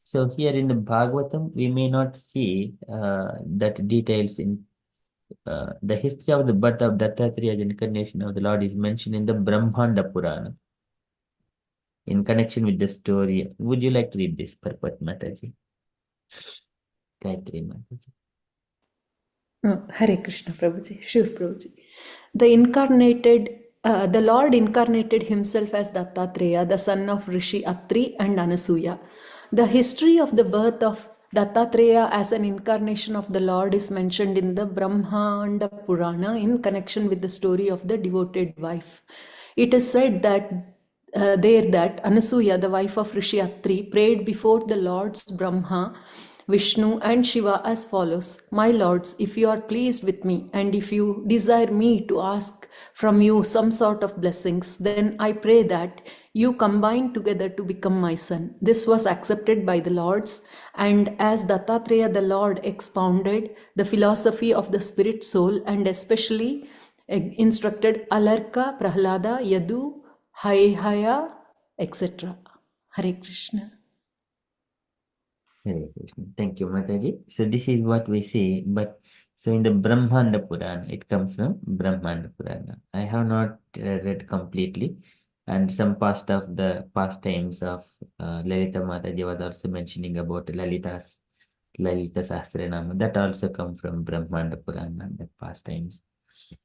so here in the Bhagavatam, we may not see that details in the history of the birth of Dattatreya, the incarnation of the Lord, is mentioned in the Brahmanda Purana in connection with the story. Would you like to read this purport, Mataji? Gayatri Mataji. Hare Krishna, Prabhuji. Sure, Prabhuji. The Lord incarnated himself as Dattatreya, the son of Rishi Atri and Anasuya. The history of the birth of Dattatreya as an incarnation of the Lord is mentioned in the Brahmanda Purana in connection with the story of the devoted wife. It is said that Anasuya, the wife of Rishi Atri, prayed before the Lords Brahma, Vishnu and Shiva as follows: My lords, if you are pleased with me and if you desire me to ask from you some sort of blessings, then I pray that you combine together to become my son. This was accepted by the lords, and as Dattatreya the Lord expounded the philosophy of the spirit soul and especially instructed Alarka, Prahlada, Yadu, Haihaya, etc. Hare Krishna. Hare Krishna. Thank you, Mataji. So this is what we see, but so in the Brahmanda Purana, it comes from Brahmanda Purana. I have not read completely, and some past of the pastimes of Lalita Mataji was also mentioning about Lalita Sahasranama. That also come from Brahmanda Purana, the pastimes.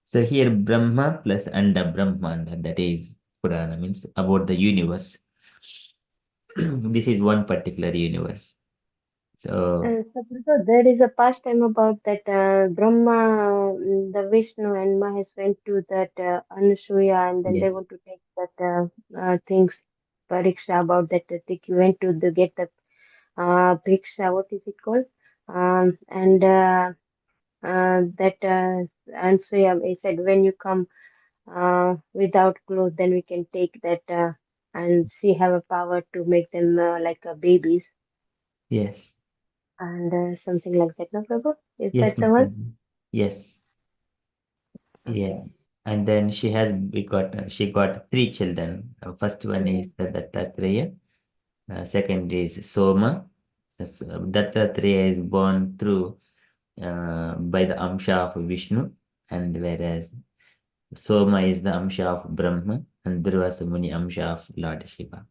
So here Brahma plus Anda Brahmanda, that is Purana, means about the universe. This is one particular universe. So So, Prabhu, there is a pastime about that Brahma, the Vishnu and Mahesh went to that Anasuya, and then they yes, want to take that things, pariksha about that. They went to get the Bhiksha, what is it called? And that Anasuya, he said, when you come without clothes, then we can take that, and she have a power to make them like babies yes, and something like that. No, Prabhu? Is yes, that the one? Mataji. Yes, yeah. Okay. And then she got three children. First one is the Dattatreya. Second is Soma. Dattatreya is born through by the Amsha of Vishnu, and whereas Soma is the Amsha of Brahma, and Durvasa Muni Amsha of Lord Shiva.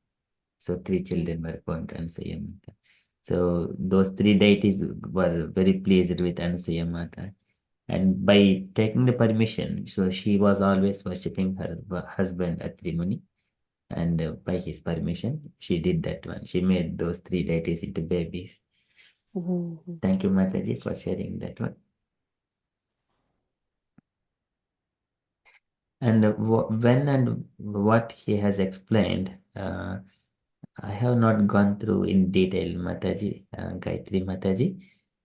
So three children were born to Anasuya Mata. So those three deities were very pleased with Anasuya Mata. And by taking the permission, so she was always worshipping her husband Atri Muni. And by his permission, she did that one. She made those three deities into babies. Mhm. Thank you, Mataji, for sharing that one. And when and what he has explained, I have not gone through in detail, Mataji, Gayatri Mataji,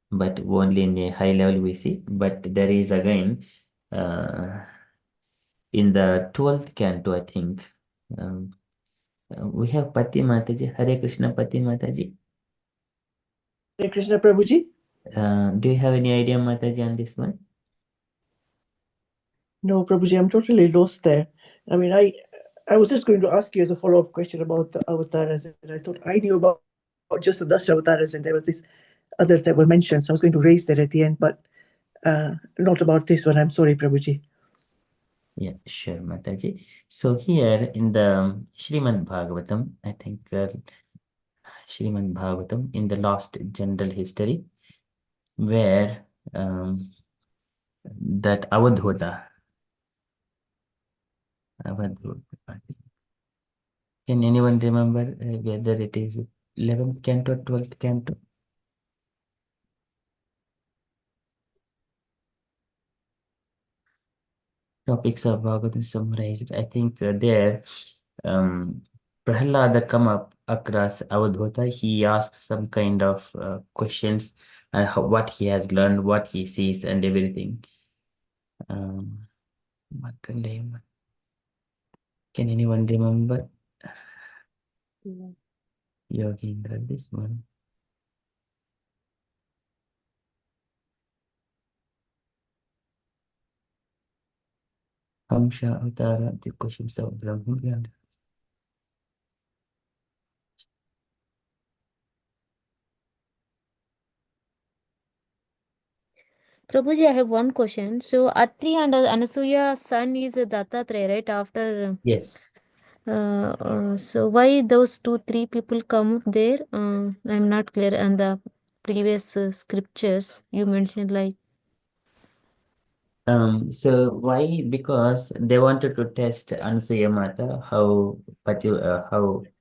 but only in a high level we see. But there is again in the 12th canto, I think, um, we have Pati Mataji, Hare Krishna Pati Mataji. Hare Krishna, Prabhuji. Do you have any idea, Mataji, on this one? No, Prabhuji, I'm totally lost there. I mean, I was just going to ask you as a follow-up question about the avatars, and I thought I knew about just the Dash avatars, and there was these others that were mentioned. So I was going to raise that at the end, but not about this one. I'm sorry, Prabhuji. Yeah, sure, Mataji. So here in the Srimad Bhagavatam, I think Srimad Bhagavatam in the last general history, where that Avadhuta, can anyone remember whether it is 11th canto, 12th canto? topics of Bhagavatam summarized. I think there Prahallada come up across Avadhuta. He asks some kind of questions and what he has learned, what he sees, and everything. Can anyone remember? Yogendra, this one. Hamsha Avtara, the questions of Brahma. Prabhuji, I have one question. So, Atri and Anasuya's son is Dattatreya, right? After. Yes. So, why those 2-3 people come there? I'm not clear. And the previous scriptures you mentioned, like. So why? Because they wanted to test Ansuya Mata, how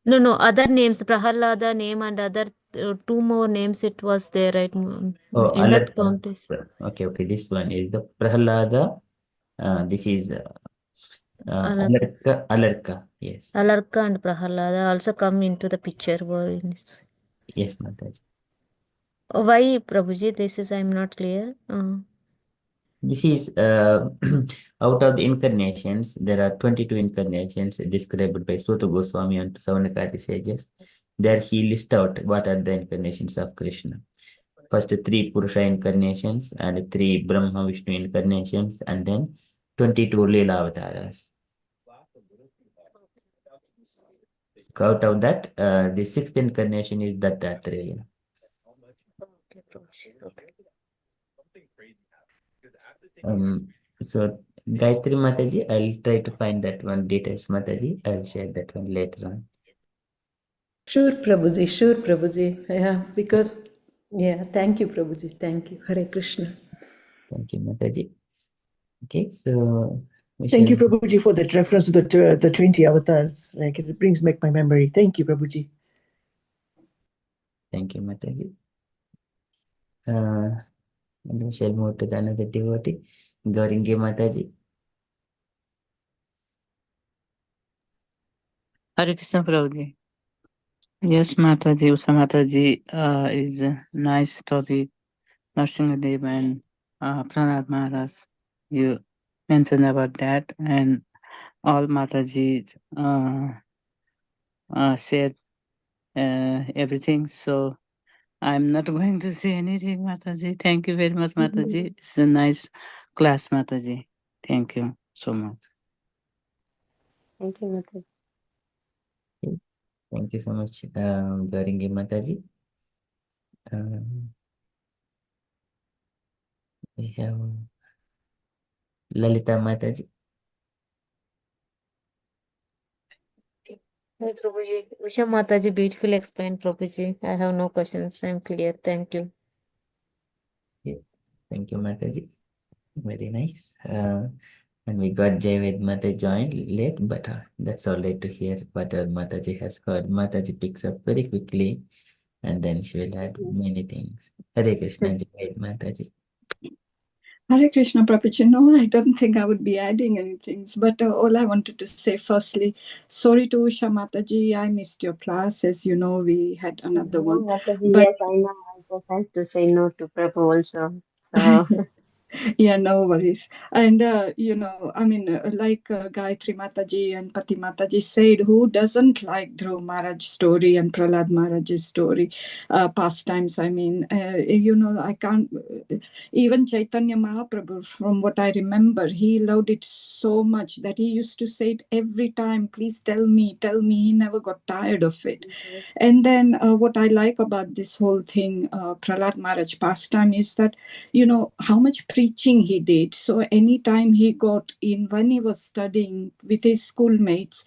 No, other names, Prahallada name and other 2 more names it was there, right? In that Alarka. context. Okay, this one is the Prahallada. This is Alarka. Alarka, yes. Alarka and Prahallada also come into the picture. Yes, Mataji. Why, Prabhuji? This is, I'm not clear. This is out of the incarnations, there are 22 incarnations described by Suta Goswami and Savanakari sages. There he lists out what are the incarnations of Krishna. First 3 Purusha incarnations and 3 Brahma Vishnu incarnations, and then 22 Leela avatars. Out of that, the 6th incarnation is Dattatreya. So Gayatri Mataji, I'll try to find that one details, Mataji. I'll share that one later on. Sure, Prabhuji. Sure, Prabhuji. Yeah, because, yeah, thank you, Prabhuji. Thank you. Hare Krishna. Thank you, Mataji. Okay, so Thank you, Prabhuji, for that reference to the 20 avatars. Like, it brings back my memory. Thank you, Prabhuji. Thank you, Mataji. And we shall move to the another devotee, Gauringi Mataji. Hare Krishna Prabhuji. Yes, Mataji, Usha Mataji is a nice topic. Nrsimhadev and Prahlad Maharaj, you mentioned about that, and all Mataji said everything. So I'm not going to say anything, Mataji. Thank you very much, Mataji. It's a nice class, Mataji. Thank you so much. Thank you, Mataji. Thank you so much, Gauringi Mataji. We have Lalita Mataji. Hey, Prabhuji. Usha Mataji, beautiful explained, Prabhuji. I have no questions. I'm clear. Thank you. Thank you, Mataji. Very nice. And we got Javed Mata joined late, but that's all right to hear what our Mataji has heard. Mataji picks up very quickly, and then she will add many things. Hare Krishna, Javed Mataji. Hare Krishna, Prabhuji. No, I don't think I would be adding anything. But all I wanted to say firstly, sorry to Usha Mataji, I missed your class. As you know, we had another one. Mataji, But yes, I know. I just had to say no to Prabhu also. So. Yeah, no worries. And, I mean, like Gayatri Mataji and Pati Mataji said, who doesn't like Dhruv Maharaj's story and Prahlad Maharaj's story, pastimes? I mean, I can't, even Chaitanya Mahaprabhu, from what I remember, he loved it so much that he used to say it every time, please tell me. He never got tired of it. And then what I like about this whole thing, Prahlad Maharaj pastime, is that, how much preaching he did. So anytime he got in, when he was studying with his schoolmates,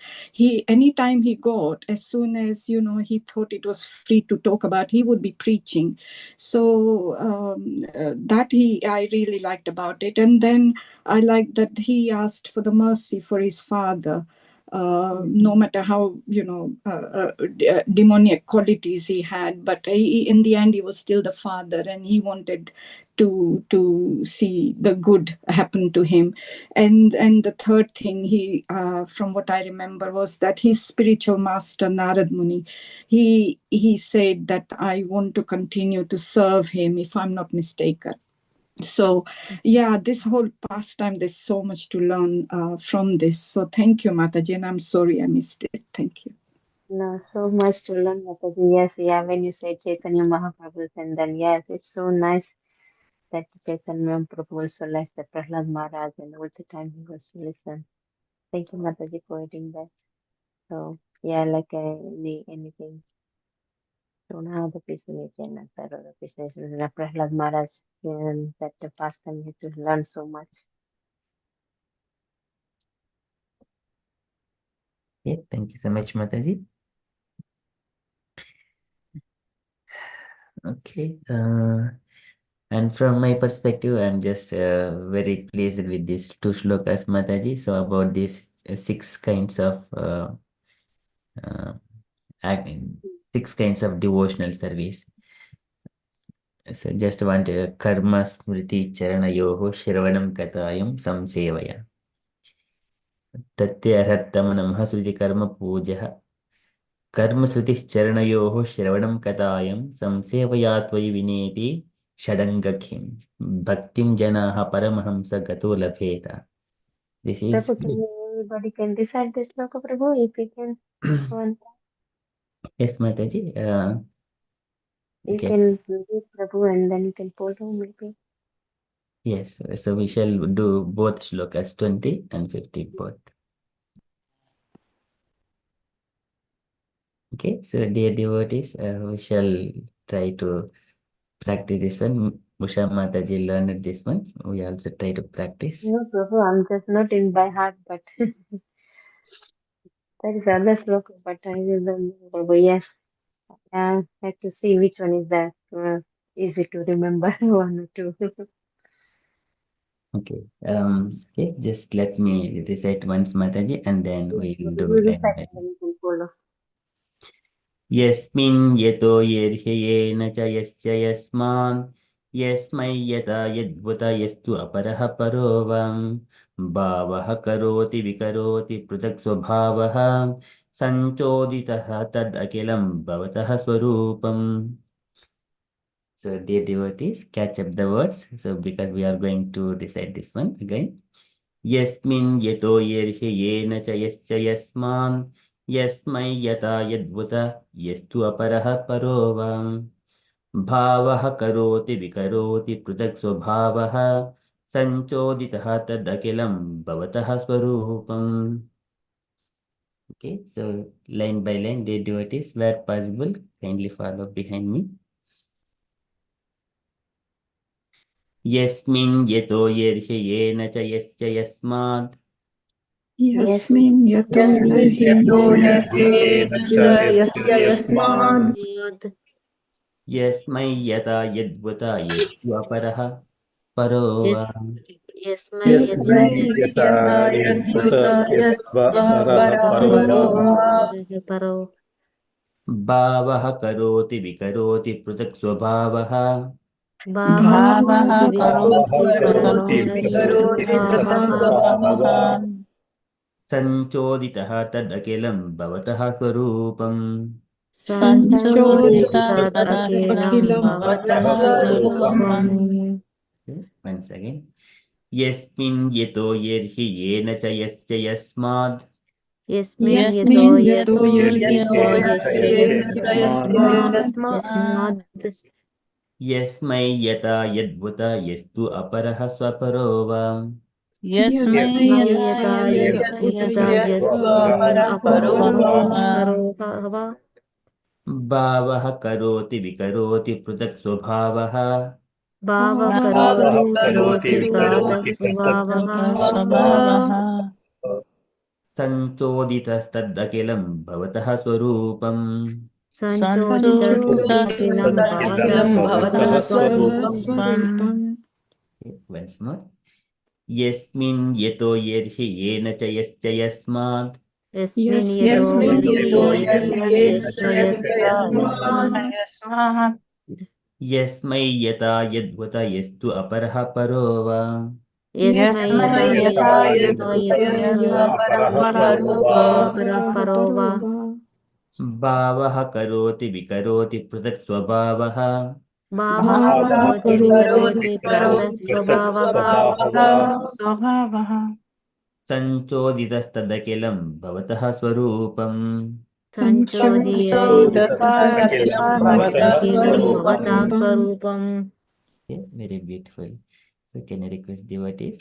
anytime he got, as soon as, he thought it was free to talk about, he would be preaching. So I really liked about it. And then I liked that he asked for the mercy for his father. no matter how, demoniac qualities he had, but in the end, he was still the father, and he wanted to see the good happen to him. And the third thing, he, from what I remember, was that his spiritual master, Narad Muni, he said that I want to continue to serve him, if I'm not mistaken. So yeah, this whole pastime, there's so much to learn from this. So thank you, Mataji, and I'm sorry I missed it. Thank you. No, so much to learn, Mataji. Yes, yeah, when you say Chaitanya Mahaprabhu, and then yes, it's so nice that Chaitanya Mahaprabhu also likes the Prahlad Maharaj, and all the time he was to listen. Thank you, Mataji, for adding that. So yeah, like anything. So now the Krishna and the Krishna Prahlad Maharaj, and that the pastime you to learn so much. Okay, thank you so much, Mataji. Okay, and from my perspective, I'm just very pleased with these two shlokas, Mataji. So about these 6 kinds of act, 6 kinds of devotional service. So just want karma smriti charanayoho shravanam katayam samsevaya. तत्यर्हत्तमनमः श्रुतिकर्मपूजः कर्मश्रुतिश्चरणयोः श्रवणं कथायं संसेवया त्वयि विनेति षडङ्गखिं भक्तिं जनाः परमहंस गतो लभेत. This is Prabhu, everybody can recite this sloka, Prabhu, if we can. One, yes, Mataji. you Okay. can read Prabhu and then you can follow maybe. Yes, so we shall do both shlokas 20 and 50 both. Okay, so dear devotees, we shall try to practice this one. Usha Mataji learned this one. We also try to practice. No, Prabhu, I'm just not in by heart, but there is other sloka, but I will don't know, Prabhu. Yes, I have to see which one is that easy to remember, one or two. Okay. Okay, just let me recite once, Mataji, and then Yes, we will Prabhu, do you line recite by and then you can follow. यस्मिन् यतो येर्ह्ययेन च यस्य यस्मान् यस्मै यथा यद्वुत यस्तु अपरः परो वां भावः करोति विकरोति पृथक् स्वभावः सञ्चोदितः तदखिलं भवतः स्वरूपम्. So dear devotees, catch up the words. So because we are going to recite this one again. यस्मिन् यतो येर्ह्ययेन च यस्य यस्मान् यस्मै यथा यद्वुत यस्तु अपरः परो वां भावः करोति विकरोति पृथक् स्वभावः सञ्चोदितः तदखिलं भवतः स्वरूपम्. Okay, so line by line, dear devotees, where possible, kindly follow behind me. यस्मिन् यतो येर्ह्ययेन च यस्य यस्मात् Yes, Yasmin yato यस्मिन् यतो yirhi निर्भयेन च यस्य यस्मात् यस्मै यथा यद्वत यस्तु अपरः परो वा यस्मै यस्मै यथा यद्भुत यस्त्वपरः परो वा परो भावः करोति विकरोति पृथक् स्वभावः भावः Bhavaha करोति भावः karoti करोति vikaroti विकरोति pratak पृथक् भावः स्वभावः svabhavaha सञ्चोदितः तदखिलं भवतः स्वरूपम्. sanchodita सञ्चोदितदखिलं tadakilam भवतः भवतः bhavataha स्वरूपम् स्वरूपम्. sarupam. Once again. यस्मिन् यतो येर्हि येन च यस्य यस्मात् यस्मिन् यतो Yasmin yato यतो यतो yato यस्य यर्ह्येन च यस्य यस्मात् यस्मात् यस्मात् यस्मै यथा यद्वुत यस्तु अपरः स्वपरो वा Yasmai यस्मै yata यथा yadyuta यद्युत यस्तु यस्त्वपरः परो yastvaparavaha अपरो भावः करोति विकरोति पृथक् स्वभावः भावः भावः करोति करोति विकरोति प्रातः विकरोति पृथक् स्वभावः pratak स्वभावः svabhavaha सञ्चोदितस्तदखिलं भवतः स्वरूपम्. sanchodita सञ्चोदितस्तदखिलं भवतः तदखिलं भवतः tadakhilam स्वरूपम् bhavatasvarupam. स्वरूपम्. Once more. यस्मिन् यतो येर्हि येन च यस्य यस्मात् यस्मिन् यतो यस्मिन् वर्हि यतो यस्य यस्मात् यस्मात् यस्मै यथा यद्वत यस्तु अपरः परो वा यस्मै यस्मै यथा यथा यद् यद् अपरः परो वा भावः करोति विकरोति पृथक् स्वभावः भावः भावः करोति करोति विकरोति पृथक् पृथक् स्वभावः स्वभावः सञ्चोदितस्तदखिलं भवतः स्वरूपम् सञ्चोदयेदखिलं भवता स्वरूपम् Okay, very beautiful. So can I request devotees,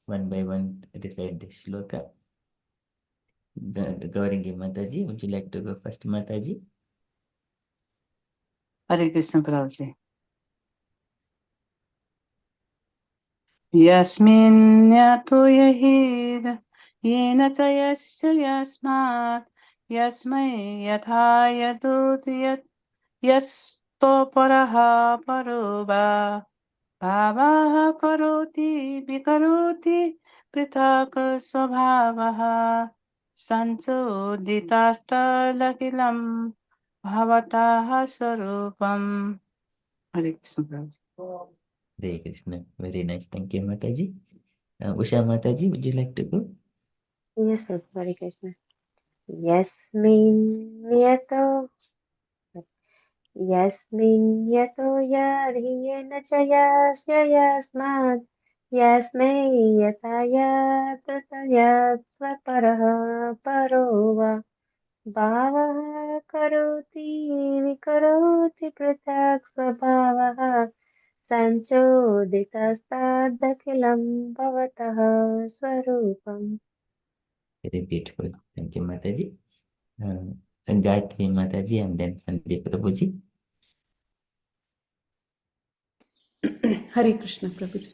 one by one recite this shloka? Gaurangi Mataji, would you like to go first, Mataji? Hare Krishna Prabhuji. Yasmin yato yahid yena cha yasya yasmat yasmai yatha yadut yat yasto paraha paruva bhavaha karoti vikaroti पृथक् स्वभावः संचोदितास्तलकिलं भवतः स्वरूपम् हरे कृष्ण प्रभु। Hare Krishna. Very nice. Thank you, Mataji. Usha Mataji, would you like to go? Yes, yes, Hare Krishna. Yasmin yato Yasmin yato yarhyena च यस्य यस्मात् यस्मै यथा यत्तयत्स्वपरः परो वा भावः करोति विकरोति पृथक् स्वभावः सञ्चोदितस्तादखिलं भवतः स्वरूपम्। Very beautiful. Thank you, Mataji. Gayatri Mataji and then Sandeep Prabhuji. हरे कृष्ण प्रभुजी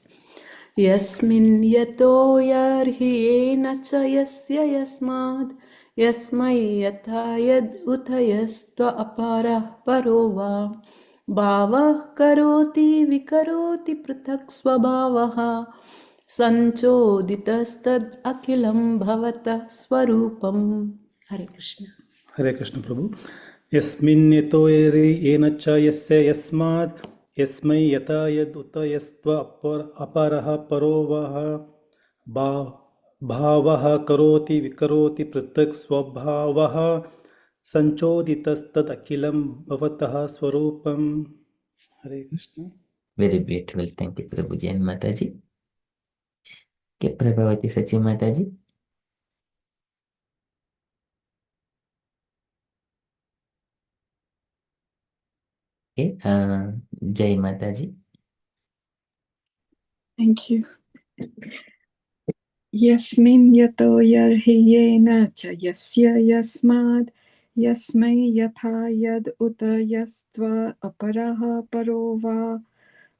यस्मिन् यतो यर्हि येन च यस्य यस्माद् यस्मै यथा यद् उत यस्त्व अपारः परो वा भावः करोति विकरोति पृथक् स्वभावः सञ्चोदितस्तद् अखिलं भवतः स्वरूपम् हरे कृष्ण हरे कृष्ण प्रभु यस्मिन्नेतो येन च यस्य यस्मात् यस्मै यथा यद् उत यस्त्व अपरः परो वः भावः करोति विकरोति पृथक् स्वभावः सञ्चोदितस्तदखिलं भवतः स्वरूपम् हरे Krishna Very beautiful. Thank you, Prabhuji and Mataji. Okay, Prabhavati Sachi Mataji. Okay, Jai Mataji. Thank you. Yasmin yato yarhiyena cha yasya yasmad yasmai yatha yad uta yastva aparaha parova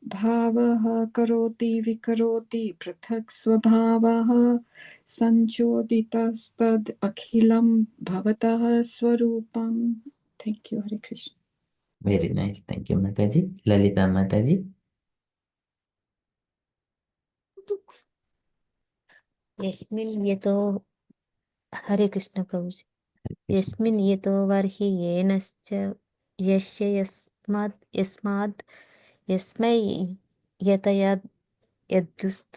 bhavaha karoti vikaroti prathak swabhavaha sanchoditastad akhilam bhavatah swarupam. Thank you, Hare Krishna. Very nice. Thank you, Mataji. Lalita Mataji. यस्मिन् यतो हरे कृष्ण प्रभु जी यस्मिन् यतो वर्हि येनश्च यस्य यस्मात् यस्मै यत यद्युस्त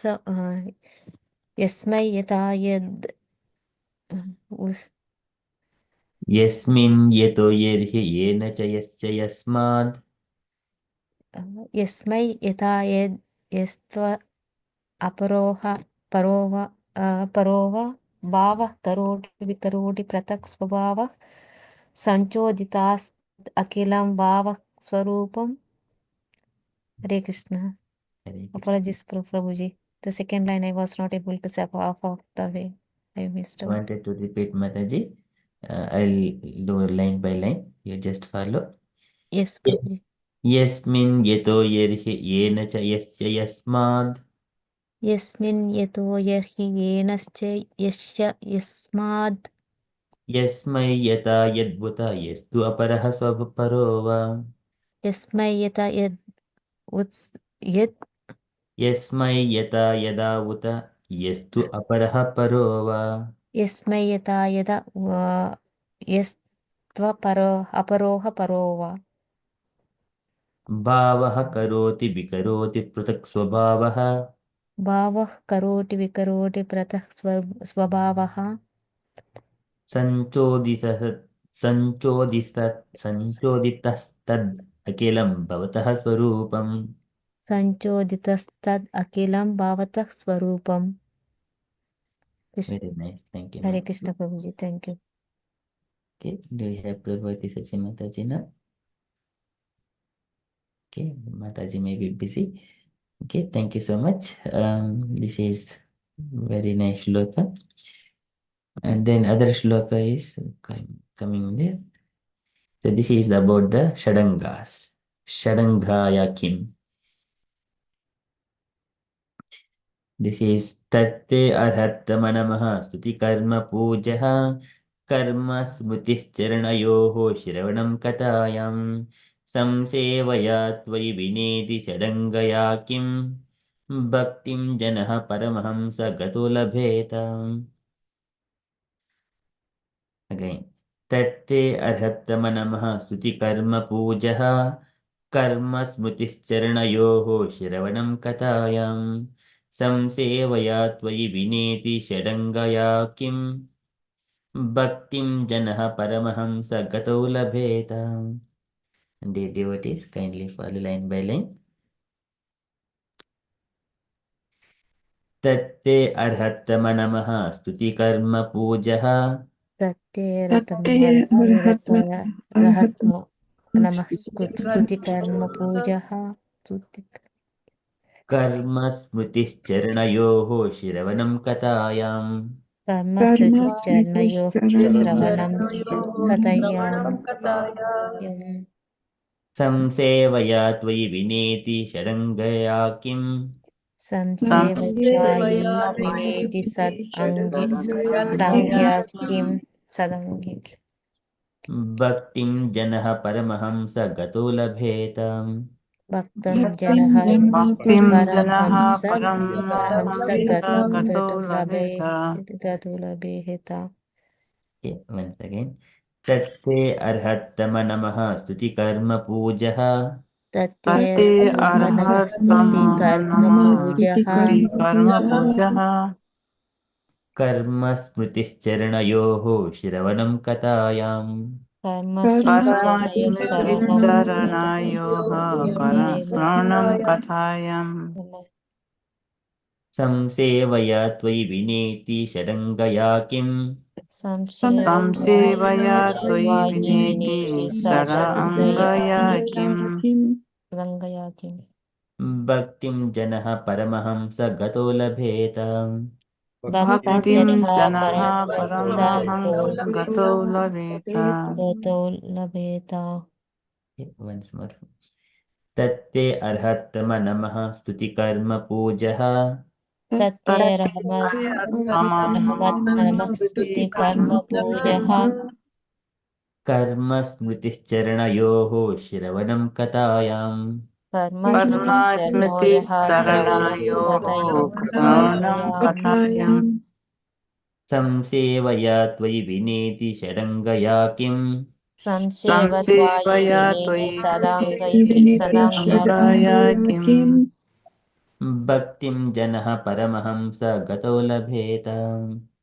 यस्मै यथा यद् Yasmin yeto yerhi yena cha yasya yasmad. यस्मै यथा यद् यस्त्व अपरोह परोव परोव भावः करोति विकरोति पृथक् स्वभावः संचोदितास् अखिलं भावः स्वरूपम् हरे Krishna apologies Prabhuji the second line I was not able to say off of the way I missed out. Wanted to repeat Mataji. I'll do line by line. You just follow. Yes Prabhuji. Yasmin yeto yerhi yena cha yasya yasmad. यस्मिन् यतो यर्हि येनश्च यस्य यस्माद् Yasmai yata yadvuta yastu aparaha swaparo va. यस्मै यथा यद् यत् Yasmai yata yada vuta yastu aparaha paro va. यस्मै यथा यदा यस्त्वपरो अपरोह परो वा भावः करोति विकरोति पृथक् स्वभावः भावः करोति विकरोति पृथक् स्वभावः संचोदितः संचोदितस्तद् अखिलं भवतः स्वरूपम्. संचोदितस्तद् अखिलं भवतः स्वरूपम्. Very nice. Thank you, Hare Mataji. Krishna Prabhuji, thank you. Okay, do you have Prabhupada Sachi Mataji now? Okay, Mataji may be busy. Okay, thank you so much. This is very nice shloka. And then other shloka is coming there. So this is about the Shadangas. Shadangaya Kim. This is Tatte Arhattamanamaha Stuti Karma Pujaha Karma Smrtischaranayoho Shravanam Katayam Samsevaya Tvai Vineti Shadangaya Kim Bhaktim Janaha Paramahamsa Gato Labhetam. Again. Tatte Arhattamanamaha Stuti Karma Pujaha Karma Smrtischaranayoho Shravanam Katayam संसेवया त्वयि विनेति षडङ्गया किं भक्तिं जनः परमहंस गतौ लभेत. Dear devotees, kindly follow line by line. तत्ते अर्हत्तम नमः स्तुतिकर्म पूजः तत्ते अर्हत्व रहत्व नमः स्तुति कर्म पूजः कर्म स्मृतिश्चरणयोः शिरवनं कथायाम् कर्म स्मृतिश्चरणयोः श्रवणं कथयाम् कर्मस्मृतिश्चरणयोः संसेवया त्वयि विनेति षडङ्गया किम् संसेवत्वायि विनेति सद् अङ्ग्या किं सदङ्गे भक्तिं जनः परमहंस गतो लभेत. भक्तं भक्तिं जनः जनः भक्तिं जनः परमहंस गतो गतो लभेत. लभेत. Okay, once again. Tatte arhattama namaha stuti karma pujaha तत्ते नमः अर्हत्तम स्तुति कर्म नमः पूजः स्तुति कर्म पूजः कर्म स्मृतिश्चरणयोः श्रवणं कथायाम् कर्म कर्म स्मृतिश्चरणयोः श्रवणं स्मृतिश्चरणयोः श्रवणं कथायाम् संसेवया त्वयि विनेति षडङ्गया किम् संसेवया त्वयि संशयत्वायि विनेति विनेति सदाङ्गया किम् सदङ्गया किम् भक्तिं जनः परमहंस गतो लभेत. भक्तं भक्तिं जनः जनः परमहंस परमहंस गतो लभेत. गतो लभेत. Once more. तत्ते अर्हत्तम नमः स्तुति कर्म पूजः तत्ते मम रहमत नमः स्तुति कर्म पूजः कर्म स्मृतिश्चरणयोः श्रवणं कथायाम् कर्म कर्म स्मृतिश्चरणयोः श्रवणं स्मृतिश्चरणयोः श्रवणं कथयामि कथायाम् संसेवया त्वयि विनेति षडङ्गया किम् संसेवत्वायि संसेवया विनेति त्वयि सदाङ्गया सदाय किम् भक्तिं जनः परमहंस गतो लभेत.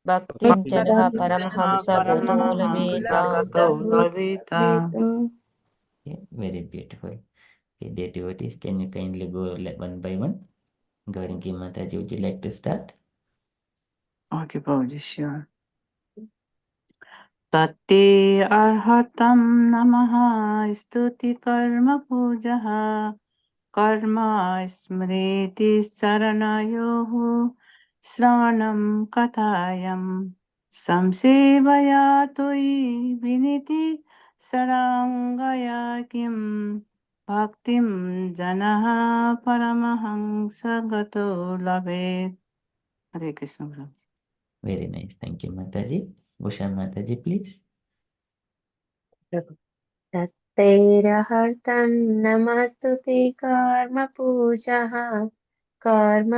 भक्तिं जनः भक्तिं जनः परमहंस गतो परमहंस लभेत. गतो लभेत. Okay, very beautiful. Okay, dear devotees, can you kindly go one by one? Gaurinki Mataji, would you like to start? Okay, Prabhuji, sure. तत्ते अर्हतं नमः स्तुति कर्म पूजः कर्म स्मृति शरणयोः श्रवणं कथायम् संसेवया त्वयि विनिति शराङ्गया किं भक्तिं जनः परमहंस गतो लभेत्. हरे कृष्ण प्रभु. Very nice. Thank you, Mataji. Usha Mataji, please. तत्तैरहर्तं नमस्तुते कर्म पूजः कर्म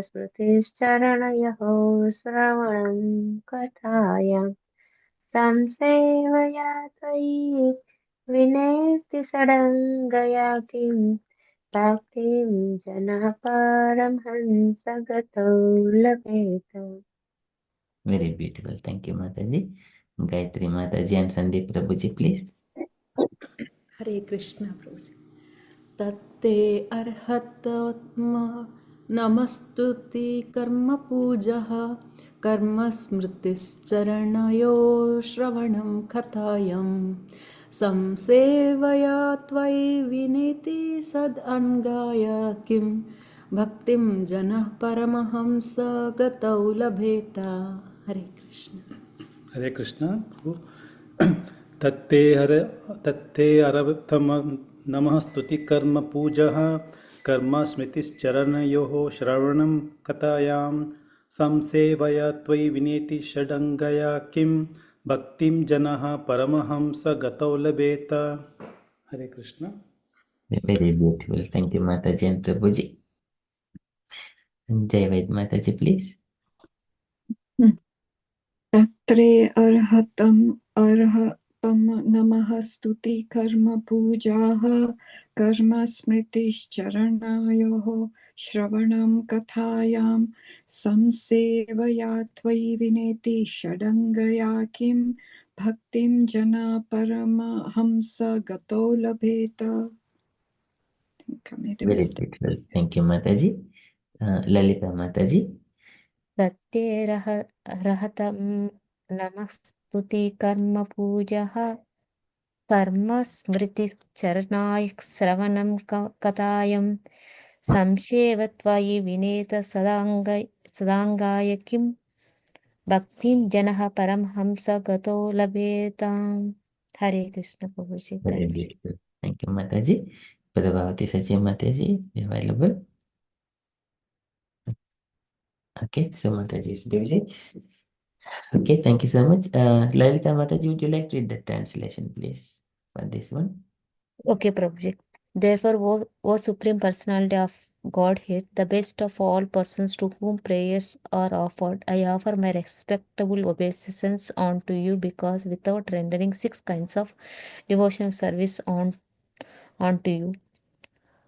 स्मृतिश्चरणयोः श्रवणं कथायां संसेवया त्वयि विनेति सडङ्गया किं भक्तिं जनः परमहंसगतौ लभेत. Very beautiful. Thank you, Mataji. Gayatri Mataji and Sandeep Prabhuji, please. Hare Krishna Prabhuji. तत्ते अर्हतम नमस्तुति कर्म पूजः कर्म स्मृतिश्चरणयो श्रवणं कथायं संसेवया त्वयि विनीति सदङ्गाय किं भक्तिं जनः परमहंस गतौ लभेत. हरे कृष्ण. हरे कृष्ण. तत्ते अरवत्तम नमः स्तुति कर्म पूजः कर्म स्मृतिश्चरणयोः श्रवणं कथायां संसेवया त्वयि विनेति षडङ्गया किं भक्तिं जनः परमहंस गतौ लभेत. हरे Krishna. Very beautiful. Thank you, Mataji and Prabhuji. And Jai Mataji, please. तत्रे अर्हतं नमः स्तुति कर्म पूजाः कर्म स्मृतिश्चरणयोः श्रवणं कथायां संसेवया त्वयि विनेति षडङ्गया किं भक्तिं जना परमहंस गतो लभेत. Very beautiful. Thank you, Mataji. Lalita Mataji. प्रत्ययरहतं नमः स्तुति कर्म पूजः कर्म स्मृतिश्चरणाय श्रवणं कथायं संशेव त्वयि विनेत सदाङ्गाय किं भक्तिं जनः परमहंस गतो लभेताम्. हरे कृष्ण प्रभुजी. Very beautiful. Thank you, Mataji. Prabhavati Sachi Mataji, available. Okay, so Mataji is busy. Okay, thank you so much. Lalita Mataji, would you like to read the translation, please, for this one? Okay, Prabhuji. Therefore, O Supreme Personality of Godhead, the best of all persons to whom prayers are offered, I offer my respectable obeisance unto you, because without rendering 6 kinds of devotional service unto you,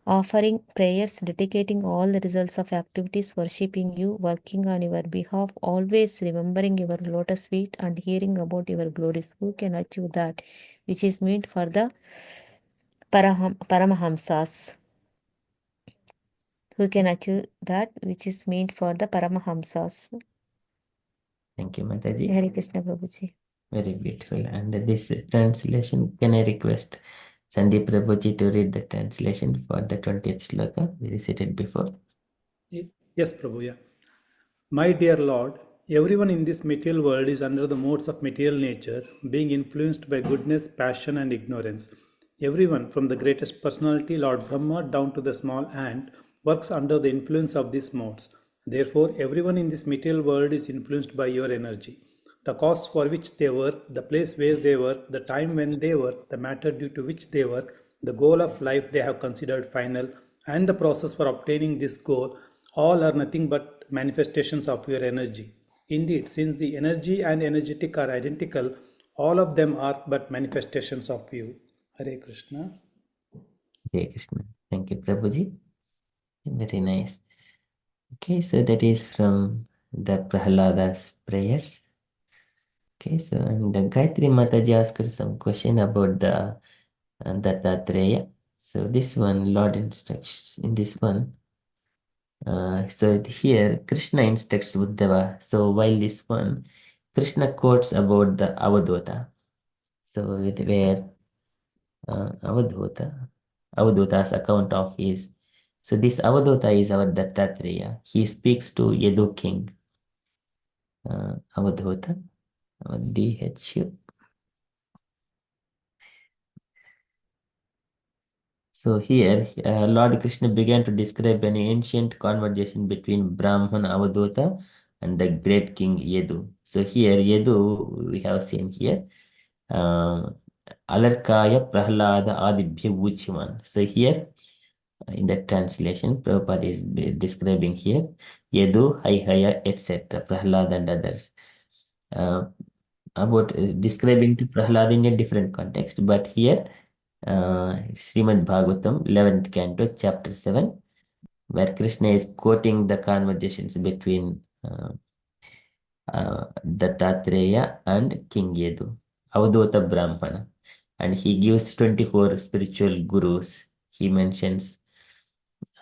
offering prayers, dedicating all the results of activities, worshipping you, working on your behalf, always remembering your lotus feet and hearing about your glories, who can achieve that which is meant for the Paramahamsas? Who can achieve that which is meant for the Paramahamsas? Thank you, Mataji. Hare Krishna Prabhuji. Very beautiful. And this translation, can I request Sandeep Prabhuji to read the translation for the 20th sloka we recited before? Yes, Prabhu. Yeah. My dear Lord, everyone in this material world is under the modes of material nature, being influenced by goodness, passion, and ignorance. Everyone, from the greatest personality, Lord Brahma, down to the small ant, works under the influence of these modes. Therefore, everyone in this material world is influenced by your energy. The cause for which they work, the place where they work, the time when they work, the matter due to which they work, the goal of life they have considered final, and the process for obtaining this goal, all are nothing but manifestations of your energy. Indeed, since the energy and energetic are identical, all of them are but manifestations of you. Hare Krishna. Hare Krishna. Thank you, Prabhuji. Very nice. Okay, so that is from the Prahallada's prayers. Okay, so and Gayatri Mataji asked some question about the Dattatreya. So this one, Lord instructions in this one. So here Krishna instructs Uddhava. So while this one, Krishna quotes about the Avadota. So where Avadhota's account of his. So this Avadhota is our Dattatreya. He speaks to Yadu king. Avadhota, DHU. So here, Lord Krishna began to describe an ancient conversation between Brahman Avadhota and the great king Yadu. So here, Yadu, we have seen here, Alarkaya Prahallada Adibhya Uchiman. So here, In that translation, Prabhupada is describing here Yadu, Haihaya, etc., Prahlada and others. About describing to Prahlada in a different context, but here Srimad Bhagavatam, 11th canto, chapter 7, where Krishna is quoting the conversations between Dattatreya and King Yedu, Avadota Brahmana, and he gives 24 spiritual gurus. He mentions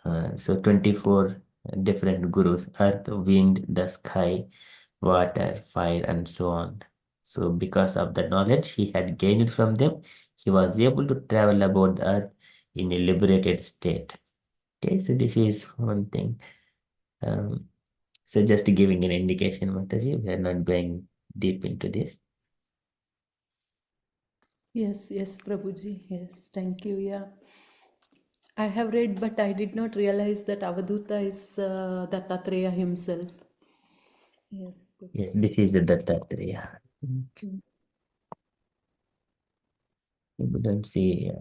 24 different gurus: earth, wind, the sky, water, fire, and so on. So, because of the knowledge he had gained from them, he was able to travel about the earth in a liberated state. Okay, so this is one thing. So, just giving an indication, Mataji, we are not going deep into this. Yes, Prabhuji. Yes, thank you. Yeah. I have read, but I did not realize that Avaduta is Dattatreya himself. Yes. Yes, this is the Dattatreya. We don't see,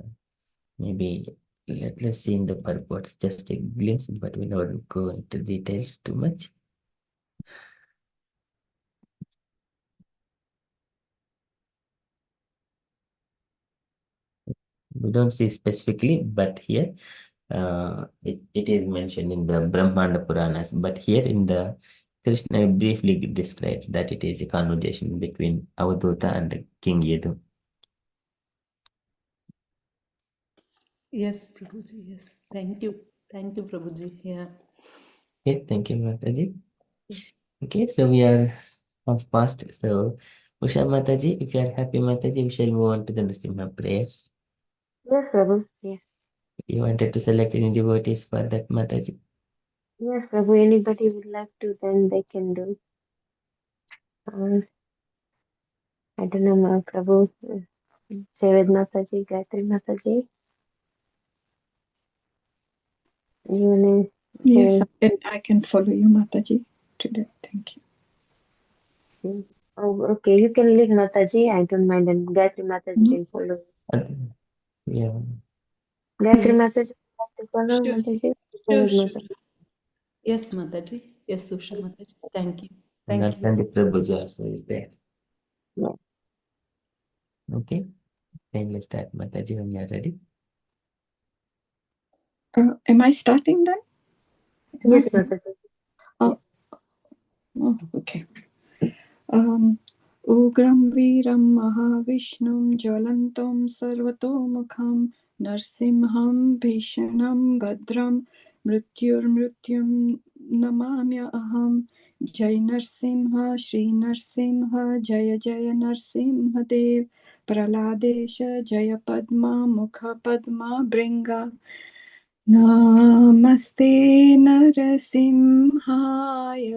maybe let's see in the purports, just a glimpse, but we don't go into details too much. We don't see specifically, but here it is mentioned in the Brahmanda Puranas, but here in the Krishna briefly describes that it is a conversation between Avadhuta and King Yadu. Yes, Prabhuji. Yes. Thank you. Thank you, Prabhuji. Yeah. Okay, thank you, Mataji. Okay, so we are half past. So, Usha Mataji, if you are happy, Mataji, we shall move on to the Nrsimha prayers. Yes, Prabhu. Yes. You wanted to select any devotees for that, Mataji? Yes, Prabhu. Anybody would like to, then they can do. I don't know, Prabhu. Javed Mataji, Gayatri Mataji. You wanna Yes, say? I can follow you, Mataji, today. Thank you. Oh, okay. You can leave Mataji. I don't mind. And Gayatri Mataji No. can follow. Yeah. Gayatri Yeah. Mataji would like to follow Sure. Mataji. Sure, Javed sure. Mataji. Yes, Mataji. Yes, Usha Mataji. Thank you. And Thank you. Nandi Prabhuji also is there. Yeah. Okay. Then let's start, Mataji, when you are ready. Am I starting then? Yes, Mataji. Oh, okay. उग्रं वीरं महाविष्णुं ज्वलन्तं सर्वतोमुखं नरसिंहं भीषणं भद्रं मृत्युर्मृत्युं नमाम्यहं जय नरसिंह श्रीनरसिंह जय जय नरसिंहदेव प्रह्लादेश जय पद्मा मुख पद्मा भृङ्गा नमस्ते नरसिंहाय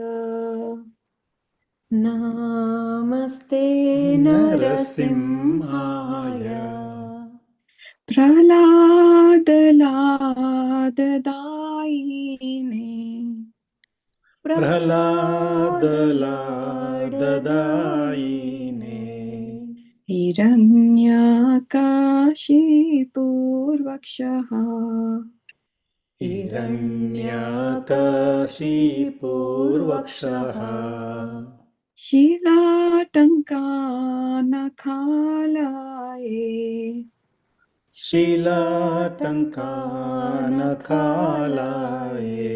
Namaste Narasimhaya प्रह्लादलाददायिने Prahladadayine हिरण्यकाशिपूर्वक्षः Hiranyakashipurvakshaha शीलाटङ्कानखालाये Shilatankanakalaye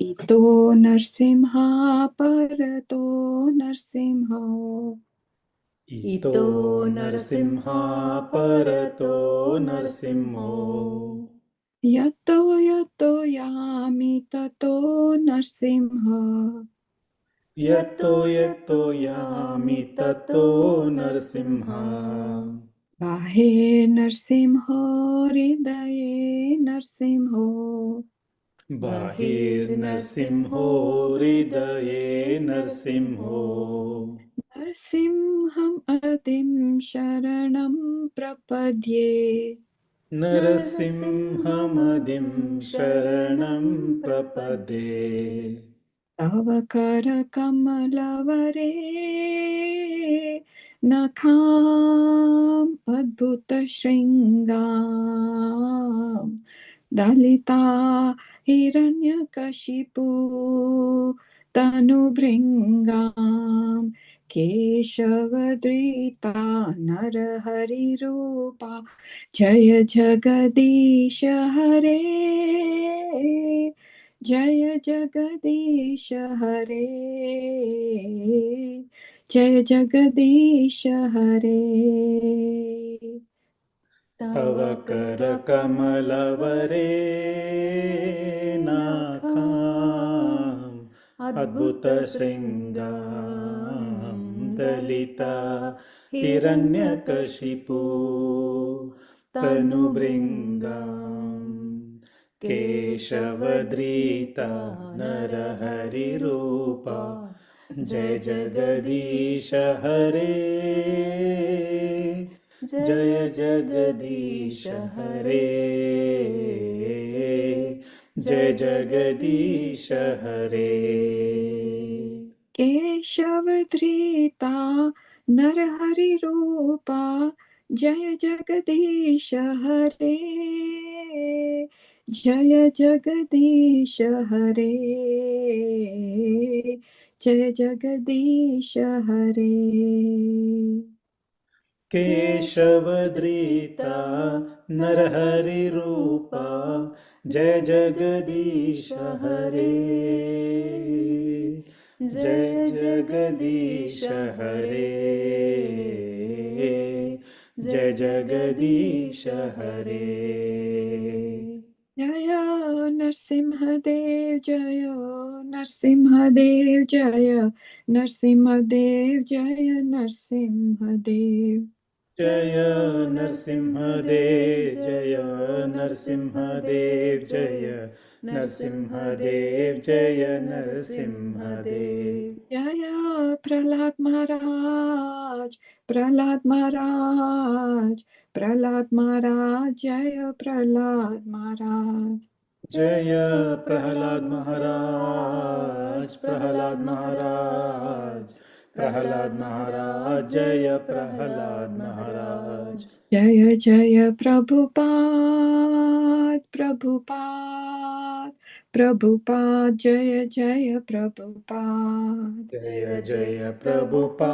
इतो नरसिंहा परतो नरसिंहो Ito Narasimha Parato Narasimho यतो यतो यामि ततो Narasimha Yato Yato Yami Tato Narasimha बाहे नरसिंहो हृदये नरसिंहो Bahir Narsimho Hridaye Narsimho नरसिंहम् अतिं शरणं प्रपद्ये Narasimhamadim Sharanam Prapade तव करकमलवरे नखाम् अद्भुतशृङ्गाम् दलिता हिरण्यकशिपु तनुभृङ्गां केशवधृता नरहरिरूपा जय जगदीश हरे जय जगदीश हरे जय जगदीश हरे तव करकमलवरे नाखाम् अद्भुतशृङ्गां दलिता हिरण्यकशिपु तनुभृङ्गां केशवधृता नरहरिरूपा जय जगदीश हरे जय जगदीश हरे जय जगदीश हरे केशवधृता नरहरिरूपा जय जगदीश हरे जय जगदीश हरे जय जगदीश हरे केशवधृता नरहरिरूपा जय जगदीश हरे जय जगदीश हरे जय जगदीश हरे जय नरसिंहदेव जय नरसिंहदेव जय नरसिंहदेव जय नरसिंहदेव जय नरसिंहदेव जय नरसिंहदेव जय नरसिंहदेव जय नरसिंहदेव जय प्रहलाद महाराज प्रहलाद महाराज प्रहलाद महाराज जय प्रहलाद महाराज जय प्रहलाद महाराज प्रहलाद महाराज प्रहलाद महाराज जय प्रहलाद महाराज जय जय प्रभुपाद प्रभुपाद प्रभुपाद जय जय प्रभुपाद जय जय प्रभुपाद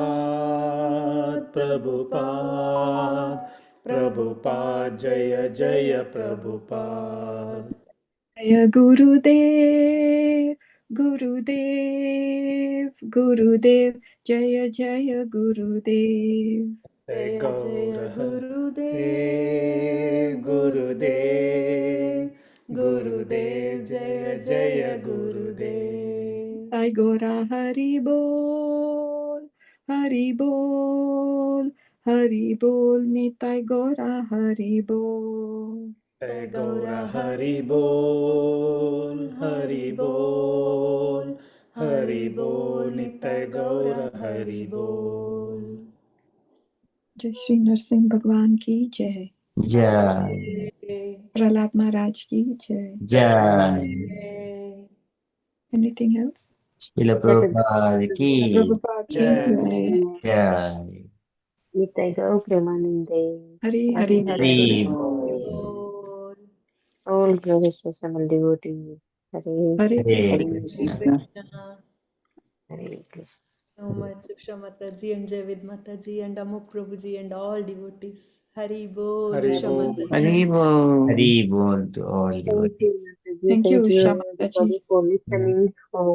प्रभुपाद प्रभुपाद जय जय प्रभुपाद जय गुरुदेव गुरुदेव गुरुदेव जय जय गुरुदेव जय गौर गुरुदेव गुरुदेव गुरुदेव जय जय गुरुदेव जय गोरा हरि बोल हरि बोल हरि बोल निताय गोरा हरि बोल जय गौर हरि बोल हरि बोल हरि बोल नित्य गौर हरि बोल जय श्री नरसिंह भगवान की जय जय प्रहलाद महाराज की जय जय एनीथिंग एल्स शिल प्रभुपाद की प्रभुपाद की जय। जय जय निताई गौ प्रेमानंदे हरि हरि हरि हरि बोल all glorious to Samal devotees. Hare Hare Hare Hare Krishna Krishna. Hare Krishna. So much, Usha Mataji and Javid Mataji and Amuk Prabhuji and all devotees. Hari Bol, Hari Usha Bol. Mataji. Hari बोल हरि बोल to all Thank devotees you, Mataji. Thank you Thank you, Usha everybody, Mataji for listening. For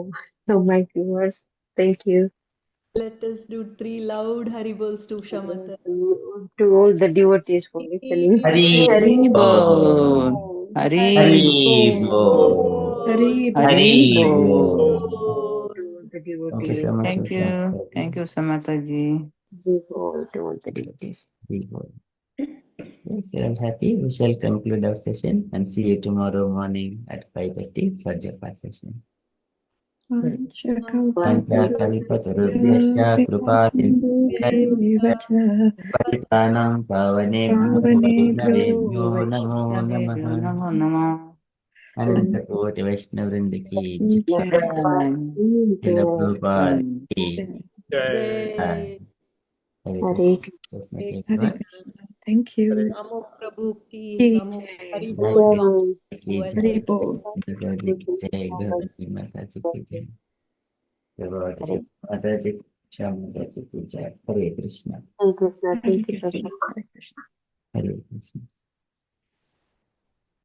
my viewers, thank you. Let us do 3 loud Hari Bols to Usha Mataji. To all the devotees for listening. Hari Hari बोल बोल हरि हरि बोल बोल हरि हरि बोल बोल To all the thank you devotees. So much thank you Usha माताजी To all the devotees. Hari बोल If you are happy, we shall conclude our session and see you tomorrow morning at 5:30 for Japa session. Panchakalipatarubhyasya kripa कृपासिन्धुभ्यैव च patitanam pavanebhyo पावनेभ्यो vaishnavebhyo namo namah. वैष्णवेभ्यो नमो नमः Ananta Koti Vaishnava Vrinda ki jai. Prabhupada, Srila Prabhupada ki Jai. jai. Have a Hare just like Hare everyone. Krishna thank you Amok Prabhu ki, की Amok जय Hari Bye. Bol to Krishna. की was जय, हरि बोल। माता जी की जय, गौरी माता जी की जय, प्रभु जी माता जी, श्याम माता जी की जय। हरे Krishna, Hare Krishna, Hare thank you, Krishna, Prabhupada. Hare Krishna. Hare Krishna.